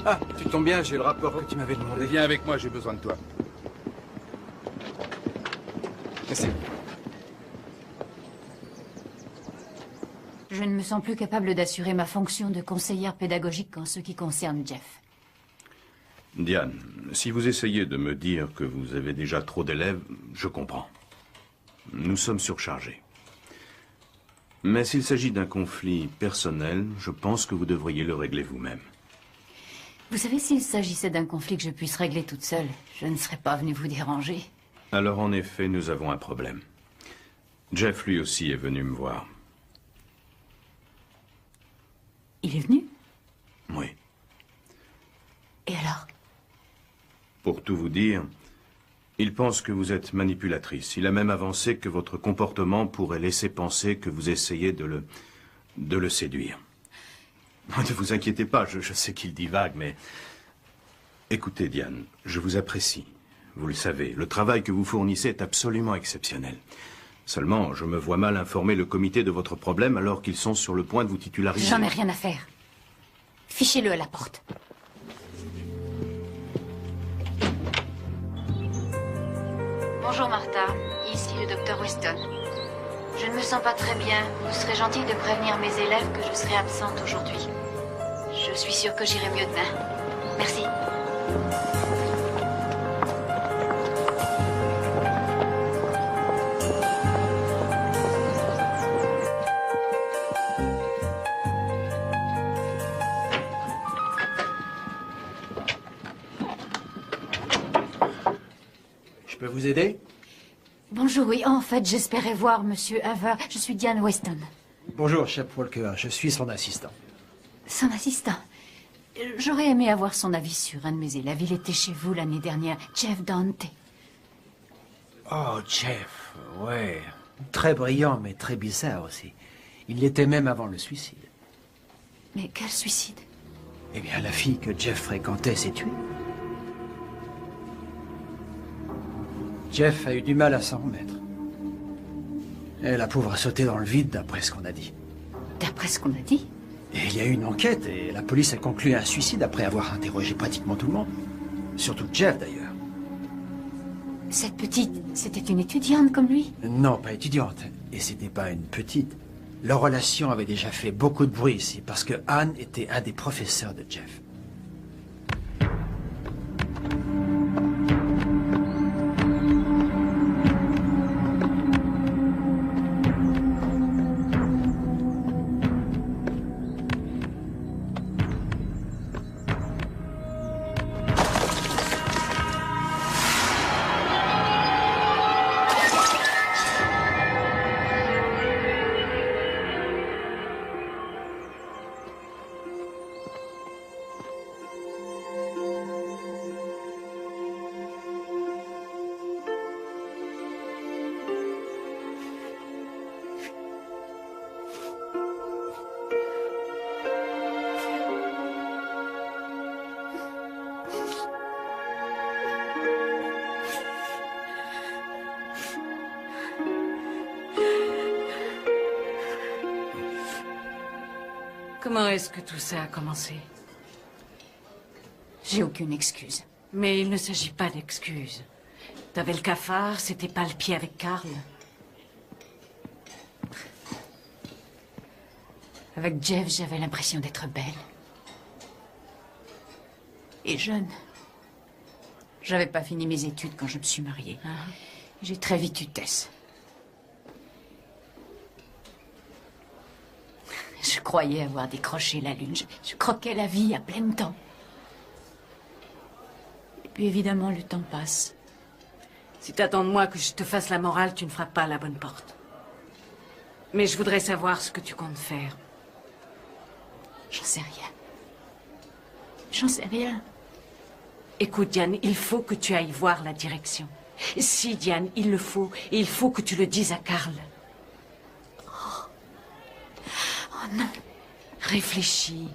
Ah, tu tombes bien, j'ai le rapport que tu m'avais demandé. Viens avec moi, j'ai besoin de toi. Merci. Je ne me sens plus capable d'assurer ma fonction de conseillère pédagogique en ce qui concerne Jeff. Diane, si vous essayez de me dire que vous avez déjà trop d'élèves, je comprends. Nous sommes surchargés. Mais s'il s'agit d'un conflit personnel, je pense que vous devriez le régler vous-même. Vous savez, s'il s'agissait d'un conflit que je puisse régler toute seule, je ne serais pas venue vous déranger. Alors en effet, nous avons un problème. Jeff lui aussi est venu me voir. Il est venu? Oui. Et alors? Pour tout vous dire, il pense que vous êtes manipulatrice. Il a même avancé que votre comportement pourrait laisser penser que vous essayez de le séduire. Ne vous inquiétez pas, je sais qu'il divague, mais... Écoutez, Diane, je vous apprécie. Vous le savez, le travail que vous fournissez est absolument exceptionnel. Seulement, je me vois mal informer le comité de votre problème alors qu'ils sont sur le point de vous titulariser. J'en ai rien à faire. Fichez-le à la porte. Bonjour Martha, ici le docteur Weston. Je ne me sens pas très bien. Vous serez gentil de prévenir mes élèves que je serai absente aujourd'hui. Je suis sûre que j'irai mieux demain. Merci. Je peux vous aider? Bonjour, oui, en fait, j'espérais voir Monsieur Haver. Je suis Diane Weston. Bonjour, chef Walker. Je suis son assistant. Son assistant. J'aurais aimé avoir son avis sur un de mes élèves. Il était chez vous l'année dernière, Jeff Dante. Oh, Jeff, ouais. Très brillant, mais très bizarre aussi. Il l'était même avant le suicide. Mais quel suicide? Eh bien, la fille que Jeff fréquentait s'est tuée. Jeff a eu du mal à s'en remettre. Et la pauvre a sauté dans le vide, d'après ce qu'on a dit. D'après ce qu'on a dit? Et il y a eu une enquête, et la police a conclu un suicide après avoir interrogé pratiquement tout le monde. Surtout Jeff, d'ailleurs. Cette petite, c'était une étudiante comme lui? Non, pas étudiante. Et c'était pas une petite. Leur relation avait déjà fait beaucoup de bruit ici, parce que Anne était un des professeurs de Jeff. Comment est-ce que tout ça a commencé? J'ai aucune excuse. Mais il ne s'agit pas d'excuses. T'avais le cafard, c'était pas le pied avec Karl. Avec Jeff, j'avais l'impression d'être belle. Et jeune. J'avais pas fini mes études quand je me suis mariée. J'ai très vite eu Tess. Je croyais avoir décroché la lune. Je croquais la vie à plein temps. Et puis évidemment, le temps passe. Si t'attends de moi que je te fasse la morale, tu ne frappes pas à la bonne porte. Mais je voudrais savoir ce que tu comptes faire. J'en sais rien. J'en sais rien. Écoute, Diane, il faut que tu ailles voir la direction. Si, Diane, il le faut, et il faut que tu le dises à Karl. Oh non. Réfléchis.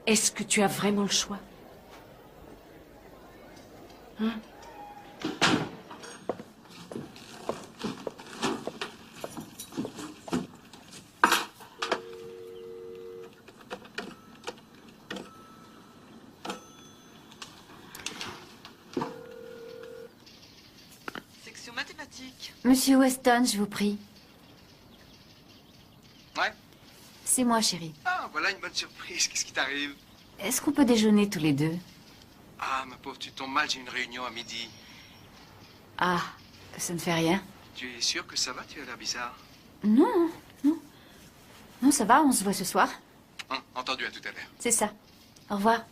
Est-ce que tu as vraiment le choix? Hein? Section mathématiques. Monsieur Weston, je vous prie. Ouais. C'est moi, chérie. Ah, voilà une bonne surprise. Qu'est-ce qui t'arrive? Est-ce qu'on peut déjeuner tous les deux? Ah, ma pauvre, tu tombes mal, j'ai une réunion à midi. Ah, ça ne fait rien. Tu es sûr que ça va? Tu as l'air bizarre. Non, non. Non, ça va, on se voit ce soir. Entendu, à tout à l'heure. C'est ça. Au revoir.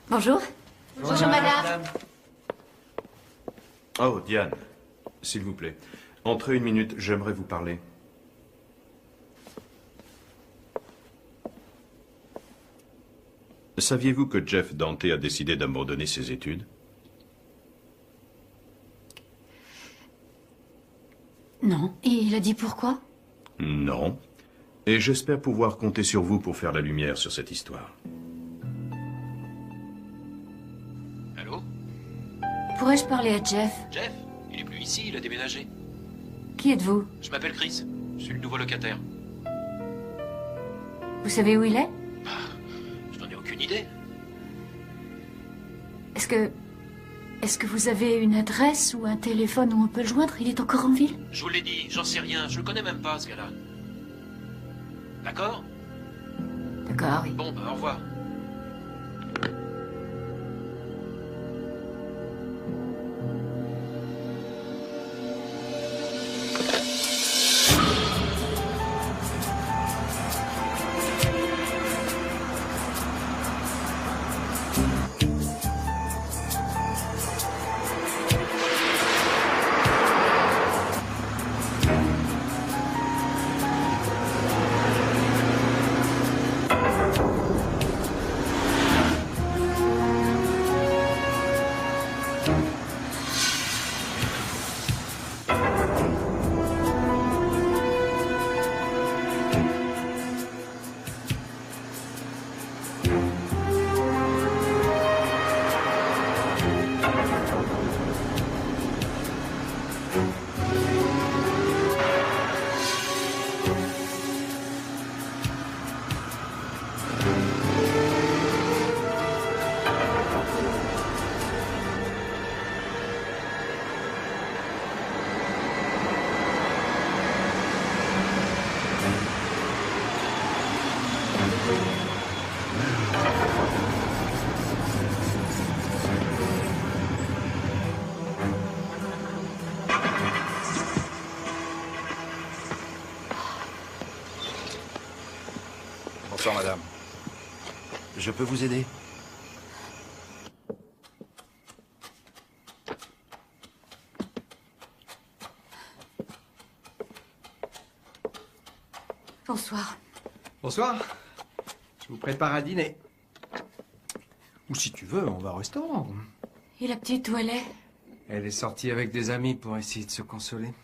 Bonjour. Bonjour, madame. Oh, Diane, s'il vous plaît. Entrez une minute, j'aimerais vous parler. Saviez-vous que Jeff Dante a décidé d'abandonner ses études? Non. Et il a dit pourquoi? Non. Et j'espère pouvoir compter sur vous pour faire la lumière sur cette histoire. Allô? Pourrais-je parler à Jeff? Jeff? Il est plus ici, il a déménagé. Qui êtes-vous? Je m'appelle Chris. Je suis le nouveau locataire. Vous savez où il est? Je n'en ai aucune idée. Est-ce que vous avez une adresse ou un téléphone où on peut le joindre? Il est encore en ville? Je vous l'ai dit, j'en sais rien. Je le connais même pas, ce gars-là. D'accord? D'accord, oui. Bon, bah, au revoir. Bonsoir, madame. Je peux vous aider? Bonsoir. Bonsoir. Je vous prépare à dîner. Ou si tu veux, on va au restaurant. Et la petite, où elle est? Elle est sortie avec des amis pour essayer de se consoler.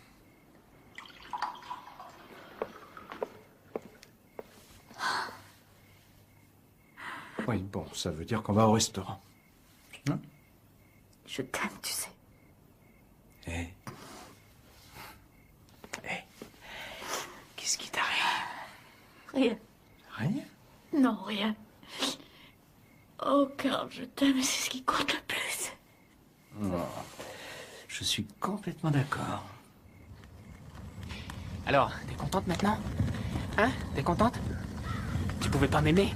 Oui, bon, ça veut dire qu'on va au restaurant. Hein? Je t'aime, tu sais. Hé. Hé. Qu'est-ce qui t'arrive? Rien. Rien? Non, rien. Oh, Carl, je t'aime et c'est ce qui compte le plus. Oh, je suis complètement d'accord. Alors, t'es contente maintenant? Hein? T'es contente? Tu pouvais pas m'aimer?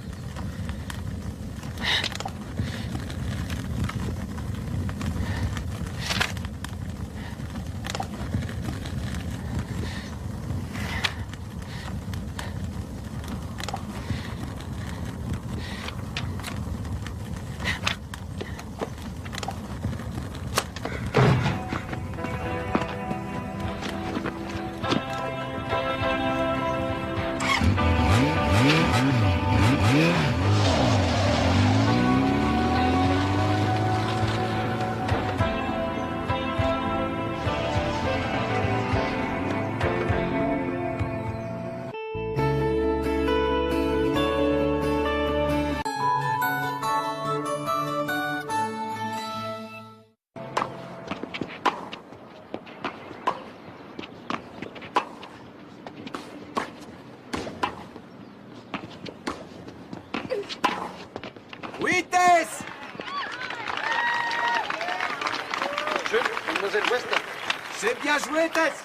Yeah. mademoiselle Weston. C'est bien joué, Tess.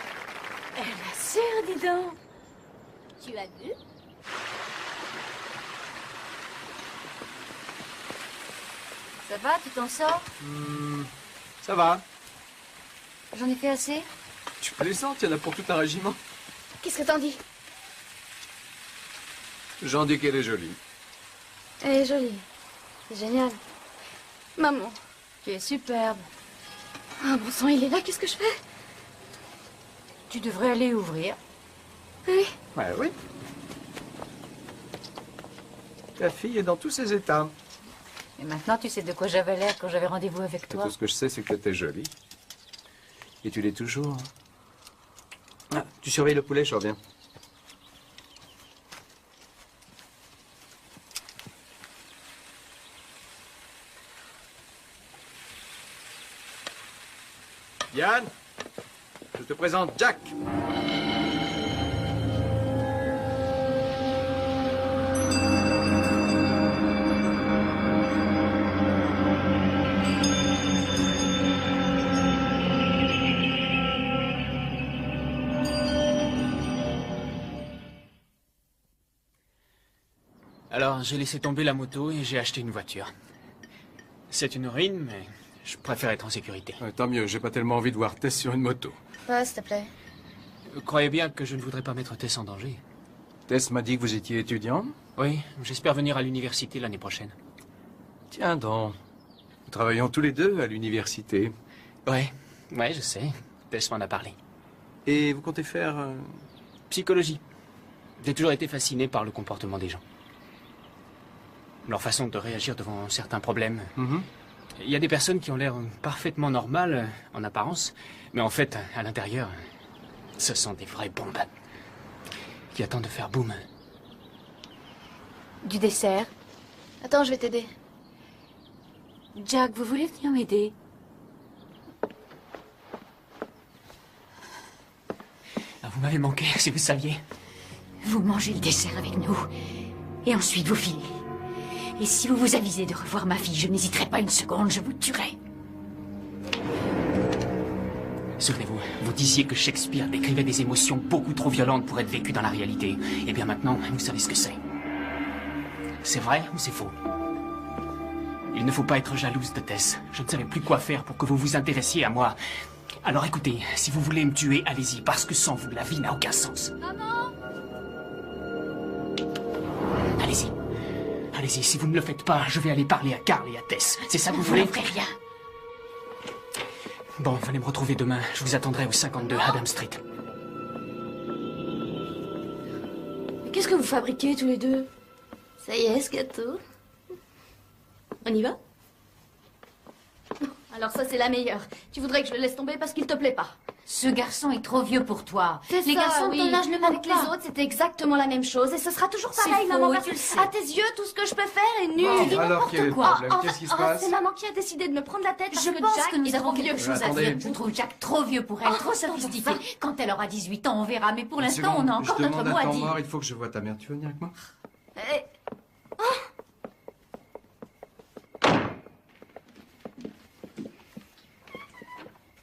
Elle assure, dis donc. Tu as vu? Ça va, tu t'en sors? Ça va. J'en ai fait assez? Tu plaisantes, il y en a pour tout un régiment. Qu'est-ce que t'en dis? J'en dis qu'elle est jolie. Elle est jolie. C'est génial. Maman. Tu es superbe. Ah, bon sang, il est là, qu'est-ce que je fais? Tu devrais aller ouvrir. Oui. Ouais, oui. Ta fille est dans tous ses états. Et maintenant, tu sais de quoi j'avais l'air quand j'avais rendez-vous avec toi. Tout ce que je sais, c'est que t'es jolie. Et tu l'es toujours. Ah, tu surveilles le poulet, je reviens. Yann, je te présente Jack. Alors, j'ai laissé tomber la moto et j'ai acheté une voiture. C'est une ruine, mais je préfère être en sécurité. Tant mieux, j'ai pas tellement envie de voir Tess sur une moto. Pas, s'il te plaît. Croyez bien que je ne voudrais pas mettre Tess en danger. Tess m'a dit que vous étiez étudiant. Oui, j'espère venir à l'université l'année prochaine. Tiens donc. Nous travaillons tous les deux à l'université. Ouais, je sais. Tess m'en a parlé. Et vous comptez faire... Psychologie. J'ai toujours été fasciné par le comportement des gens. Leur façon de réagir devant certains problèmes. Il y a des personnes qui ont l'air parfaitement normales en apparence, mais en fait, à l'intérieur, ce sont des vraies bombes qui attendent de faire boum. Du dessert? Attends, je vais t'aider. Jack, vous voulez venir m'aider? Vous m'avez manqué, si vous saviez. Vous mangez le dessert avec nous, et ensuite vous filez. Et si vous vous avisez de revoir ma fille, je n'hésiterai pas une seconde, je vous tuerai. Souvenez-vous, vous disiez que Shakespeare décrivait des émotions beaucoup trop violentes pour être vécues dans la réalité. Eh bien maintenant, vous savez ce que c'est. C'est vrai ou c'est faux? Il ne faut pas être jalouse de Tess. Je ne savais plus quoi faire pour que vous vous intéressiez à moi. Alors écoutez, si vous voulez me tuer, allez-y, parce que sans vous, la vie n'a aucun sens. Maman! Allez-y. Allez-y, si vous ne le faites pas, je vais aller parler à Carl et à Tess. C'est ça que vous voulez? Vous ne ferez rien. Bon, venez me retrouver demain. Je vous attendrai au 52 Adam Street. Mais qu'est-ce que vous fabriquez tous les deux? Ça y est, ce gâteau. On y va? Alors ça, c'est la meilleure. Tu voudrais que je le laisse tomber parce qu'il te plaît pas. Ce garçon est trop vieux pour toi. C'est Les ça, garçons de ton âge ne Avec manquent les pas. autres, c'était exactement la même chose. Et ce sera toujours C'est pareil, faux, maman. et Parce tu le que sais. à tes yeux, tout ce que je peux faire est nul. Bon, Dis alors, n'importe quel est le quoi. problème? Qu'est-ce qui se passe? C'est maman qui a décidé de me prendre la tête parce Je que pense Jack que nous est avons trop quelque vieux. chose à Attendez. dire. Je trouve Jack trop vieux pour elle, trop sophistiqué. Quand elle aura 18 ans, on verra. Mais pour Une l'instant, seconde, on a encore je notre demande mot à à temps dire. mort, il faut que je voie ta mère. Tu veux venir avec moi?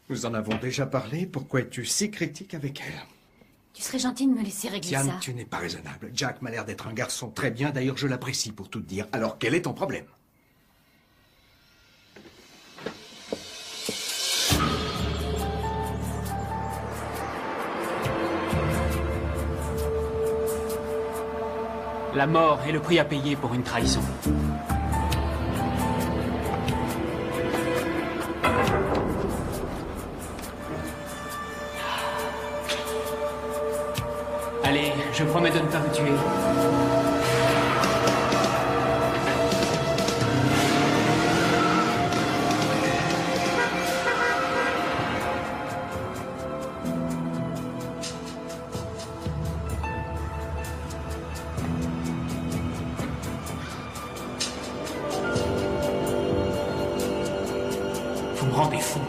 Nous en avons déjà parlé. Pourquoi es-tu si critique avec elle? Tu serais gentil de me laisser régler Tiane, ça. tu n'es pas raisonnable. Jack m'a l'air d'être un garçon très bien. D'ailleurs, je l'apprécie pour tout te dire. Alors, quel est ton problème? La mort est le prix à payer pour une trahison. Allez, je promets de ne pas vous tuer. Vous me rendez fou.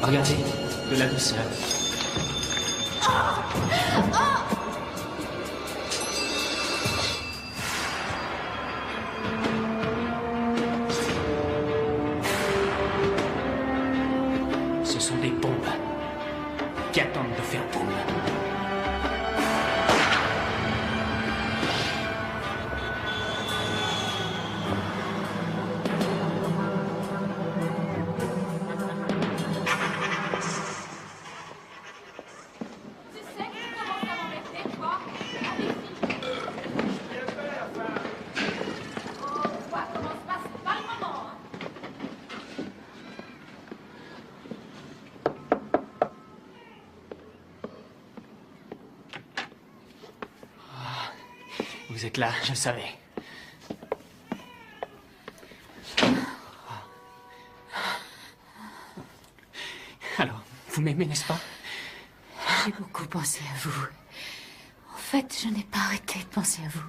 Regardez, de la douceur. Ce sont des bombes qui attendent de faire boum. Vous êtes là, je le savais. Alors, vous m'aimez, n'est-ce pas? J'ai beaucoup pensé à vous. En fait, je n'ai pas arrêté de penser à vous.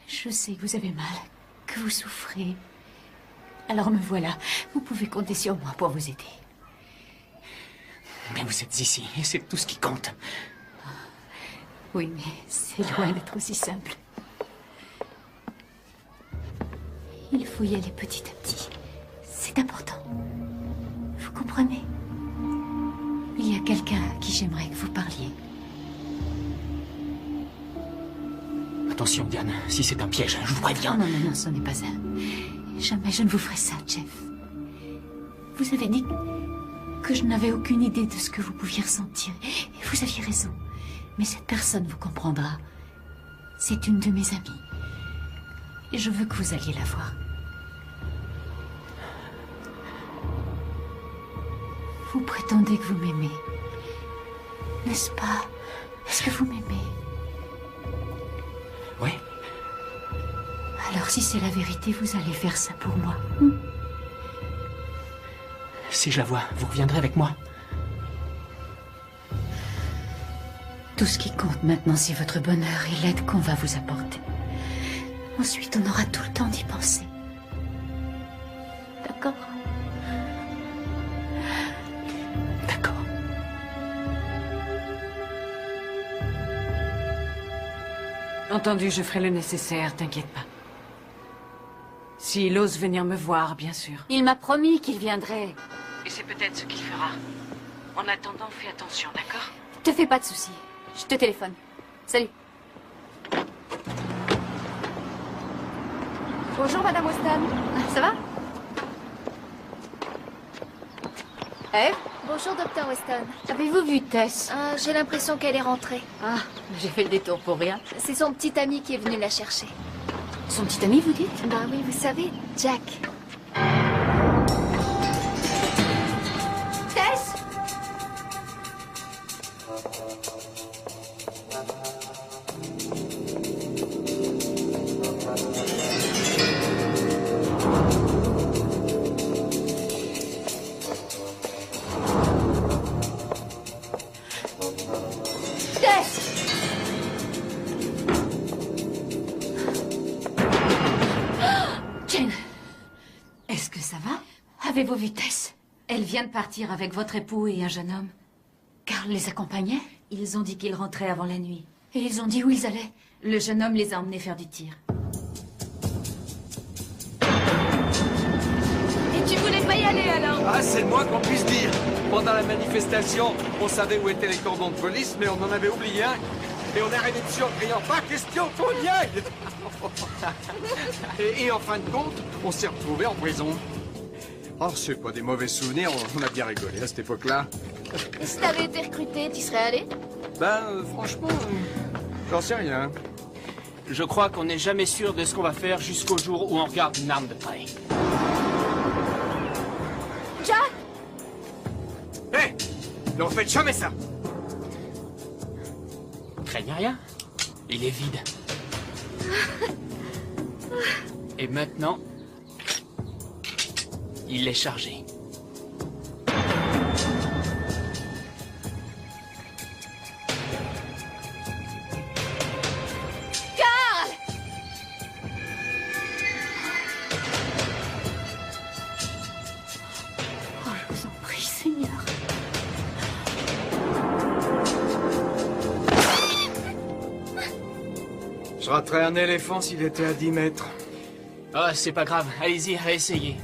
Je sais que vous avez mal, que vous souffrez. Alors me voilà. Vous pouvez compter sur moi pour vous aider. Mais vous êtes ici, et c'est tout ce qui compte. Oui, mais c'est loin d'être aussi simple. Il faut y aller petit à petit. C'est important. Vous comprenez? Il y a quelqu'un à qui j'aimerais que vous parliez. Attention, Diane, si c'est un piège, je vous préviens. Non, non, non, ce n'est pas un. Jamais je ne vous ferai ça, Jeff. Vous avez dit que je n'avais aucune idée de ce que vous pouviez ressentir. Et vous aviez raison. Mais cette personne vous comprendra. C'est une de mes amies. Et je veux que vous alliez la voir. Vous prétendez que vous m'aimez. N'est-ce pas? Est-ce que vous m'aimez? Oui. Alors si c'est la vérité, vous allez faire ça pour moi. Si je la vois, vous reviendrez avec moi? Tout ce qui compte maintenant, c'est votre bonheur et l'aide qu'on va vous apporter. Ensuite, on aura tout le temps d'y penser. D'accord? D'accord. Entendu, je ferai le nécessaire, t'inquiète pas. S'il ose venir me voir, bien sûr. Il m'a promis qu'il viendrait. Et c'est peut-être ce qu'il fera. En attendant, fais attention, d'accord? Te fais pas de soucis. Je te téléphone. Salut. Bonjour, Madame Weston. Ça va? Eve? Bonjour, Dr. Weston. Avez-vous vu Tess? J'ai l'impression qu'elle est rentrée. Ah, j'ai fait le détour pour rien. C'est son petit ami qui est venu la chercher. Son petit ami, vous dites? Bah oui, vous savez, Jack. Tess? Est-ce que ça va? Avez-vous vu Tess? Elle vient de partir avec votre époux et un jeune homme. Carl les accompagnait? Ils ont dit qu'ils rentraient avant la nuit. Et ils ont dit où ils allaient? Le jeune homme les a emmenés faire du tir. Et tu voulais pas y aller alors? Ah, c'est le moins qu'on puisse dire. Pendant la manifestation, on savait où étaient les cordons de police, mais on en avait oublié un. Et on est arrivé dessus en criant « Pas question qu'on y aille !» et en fin de compte, on s'est retrouvés en prison. Oh, c'est pas des mauvais souvenirs, on a bien rigolé à cette époque-là. Et si t'avais été recruté, t'y serais allé? Ben, franchement, j'en sais rien. Je crois qu'on n'est jamais sûr de ce qu'on va faire jusqu'au jour où on regarde une arme de près. Jack! Hé! Ne refaites jamais ça! Craignez rien. Il est vide. Et maintenant, il est chargé. Carl! Oh, je vous en prie, Seigneur. Je raterais un éléphant s'il était à 10 mètres. Ah, c'est pas grave. Allez-y, réessayez.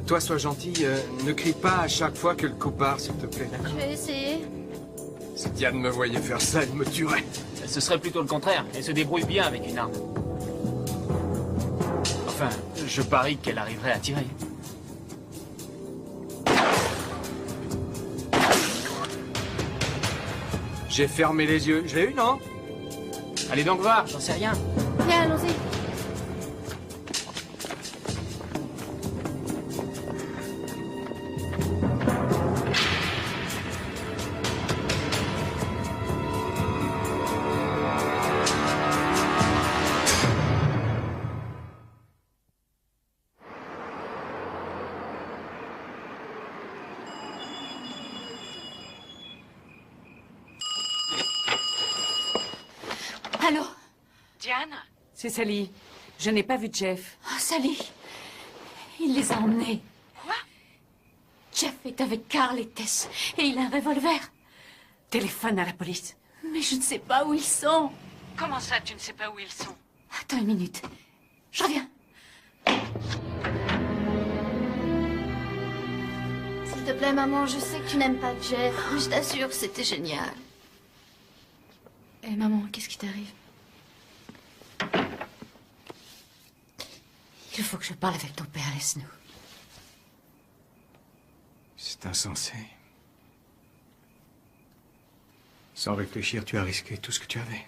Toi, sois gentil, ne crie pas à chaque fois que le coup part, s'il te plaît. Je vais essayer. Si Diane me voyait faire ça, elle me tuerait. Ce serait plutôt le contraire. Elle se débrouille bien avec une arme. Enfin, je parie qu'elle arriverait à tirer. J'ai fermé les yeux. Je l'ai eu, non? Allez donc voir, j'en sais rien. Viens, allons-y. Allô? Diane? C'est Sally. Je n'ai pas vu Jeff. Oh, Sally. Il les a emmenés. Quoi? Jeff est avec Carl et Tess. Et il a un revolver. Téléphone à la police. Mais je ne sais pas où ils sont. Comment ça, tu ne sais pas où ils sont? Attends une minute. Je reviens. S'il te plaît, maman, je sais que tu n'aimes pas Jeff, mais je t'assure que c'était génial. Eh, maman, qu'est-ce qui t'arrive? Il faut que je parle avec ton père, laisse-nous. C'est insensé. Sans réfléchir, tu as risqué tout ce que tu avais.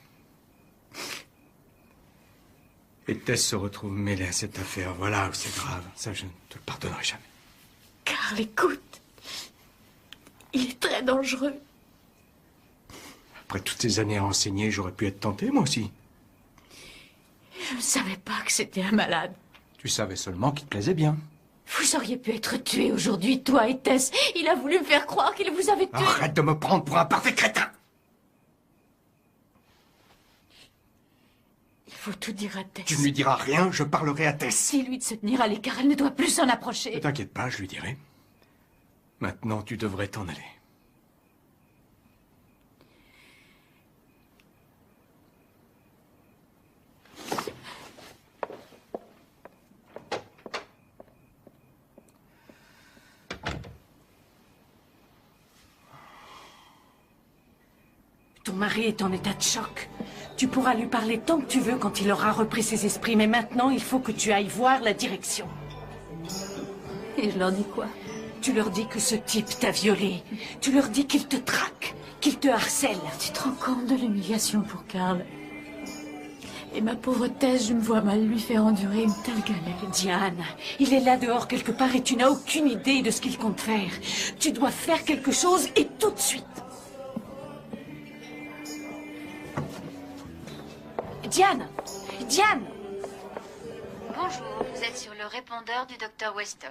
Et Tess se retrouve mêlée à cette affaire. Voilà où c'est grave. Ça, je ne te le pardonnerai jamais. Carl, écoute. Il est très dangereux. Après toutes ces années à enseigner, j'aurais pu être tenté, moi aussi. Je ne savais pas que c'était un malade. Tu savais seulement qu'il te plaisait bien. Vous auriez pu être tués aujourd'hui, toi et Tess. Il a voulu me faire croire qu'il vous avait tué. Arrête de me prendre pour un parfait crétin. Il faut tout dire à Tess. Tu ne lui diras rien, je parlerai à Tess. Dis-lui de se tenir à l'écart, elle ne doit plus s'en approcher. Ne t'inquiète pas, je lui dirai. Maintenant, tu devrais t'en aller. Ton mari est en état de choc. Tu pourras lui parler tant que tu veux quand il aura repris ses esprits, mais maintenant, il faut que tu ailles voir la direction. Et je leur dis quoi? Tu leur dis que ce type t'a violée. Tu leur dis qu'il te traque, qu'il te harcèle. Tu te rends compte de l'humiliation pour Carl? Et ma pauvre Tess, je me vois mal lui faire endurer une telle galère. Diane, il est là dehors quelque part et tu n'as aucune idée de ce qu'il compte faire. Tu dois faire quelque chose et tout de suite. Diane! Diane! Bonjour, vous êtes sur le répondeur du Dr Weston.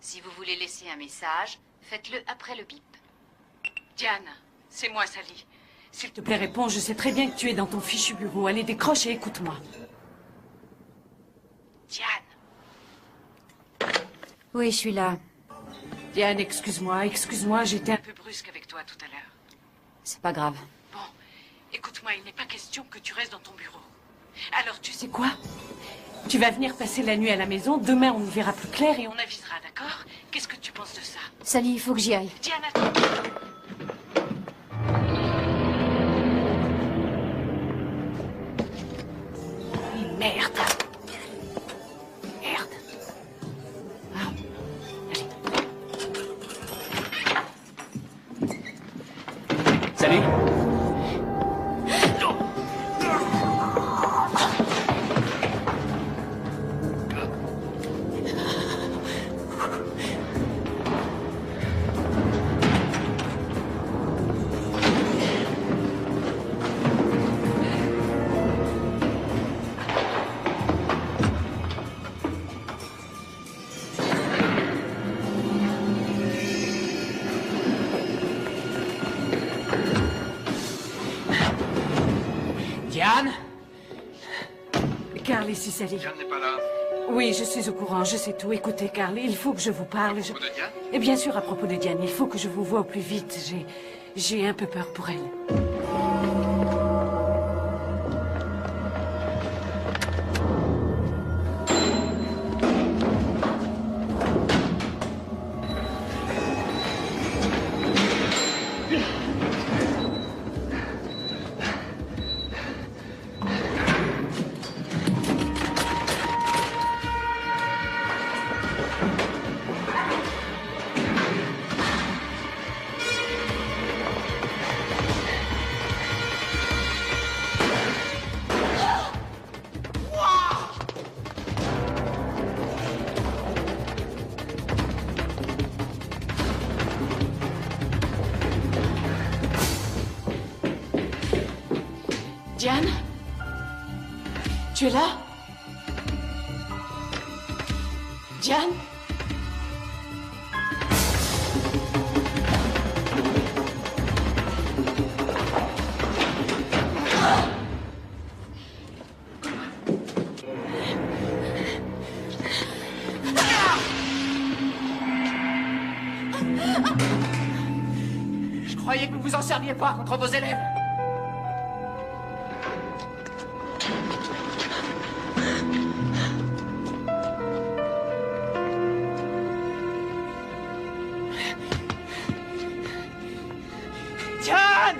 Si vous voulez laisser un message, faites-le après le bip. Diane, c'est moi, Sally. S'il te plaît, réponds. Je sais très bien que tu es dans ton fichu bureau. Allez, décroche et écoute-moi. Diane. Oui, je suis là. Diane, excuse-moi, j'étais un peu brusque avec toi tout à l'heure. C'est pas grave. Bon, écoute-moi, il n'est pas question que tu restes dans ton bureau. Alors, tu sais quoi? Tu vas venir passer la nuit à la maison. Demain, on y verra plus clair et on avisera, d'accord? Qu'est-ce que tu penses de ça? Sally, il faut que j'y aille. Diane, attends. Merde. Merde. Ah. Allez. Salut. Diane? Carl, ici, Sally. Diane n'est pas là. Oui, je suis au courant, je sais tout. Écoutez, Carl, il faut que je vous parle. À propos de Diane? Et bien sûr, à propos de Diane, il faut que je vous voie au plus vite. J'ai un peu peur pour elle. Diane? Tu es là? Diane? Je croyais que vous vous en serviez pas contre vos élèves. Diane!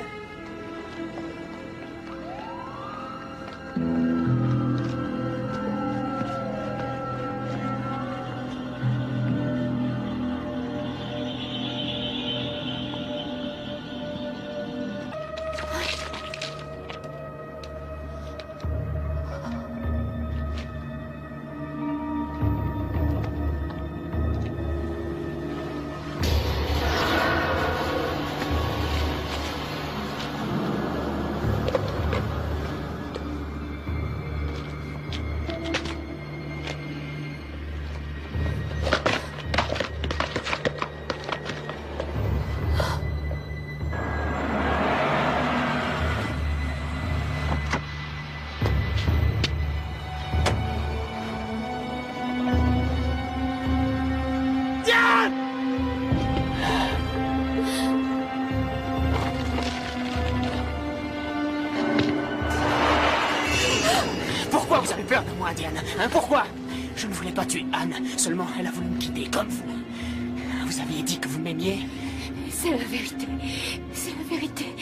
Pourquoi vous avez peur de moi, Diane? Hein, pourquoi? Je ne voulais pas tuer Anne, seulement elle a voulu me quitter comme vous. Vous aviez dit que vous m'aimiez? C'est la vérité. C'est la vérité.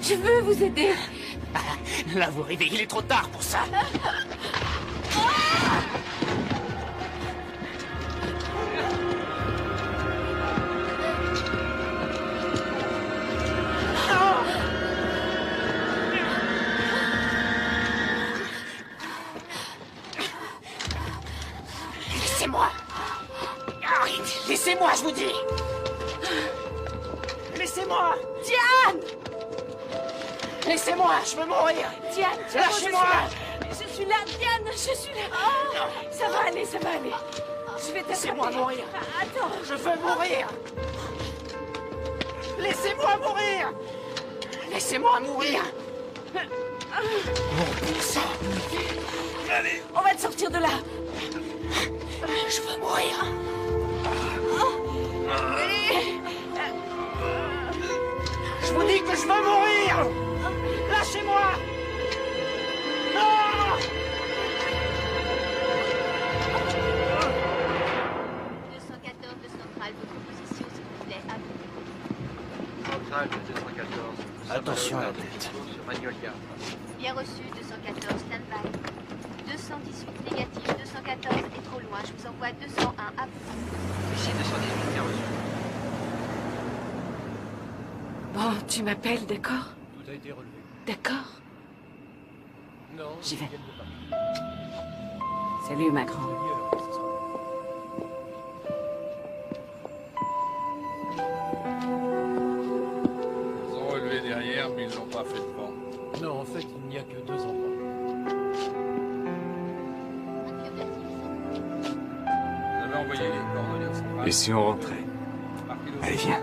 Je veux vous aider. Ah, là, vous rêvez, il est trop tard pour ça. Laissez-moi! Laissez-moi, je vous dis! Laissez-moi! Diane! Laissez-moi, je veux mourir! Diane, lâchez-moi! Je suis là, Diane, je suis là. Ça va aller, ça va aller. Je vais t'attraper. Laissez-moi mourir! Attends. Je veux mourir! Laissez-moi mourir! Laissez-moi mourir! Mon bon sang! Allez! On va te sortir de là. Je veux mourir! Je vous dis que je veux mourir! Lâchez-moi! Non! 214 de centrale, votre position, s'il vous plaît, à vous. Centrale de 214. Attention à la tête. Sur Magnolia. Bien reçu, 214, stand-by. 218 négatif, 214 est trop loin, je vous envoie 201 à vous. Ici 218, bien reçu. Bon, tu m'appelles, d'accord? Tout a été relevé. D'accord. Non, J'y vais. ils viennent de partir. Salut, ma grande. Mieux alors que ce soir. Ils ont relevé derrière, mais ils n'ont pas fait de pont. Non, en fait, il n'y a que 2 endroits. Vous avez envoyé les coordonnées au central. Et si on rentrait? Allez, viens.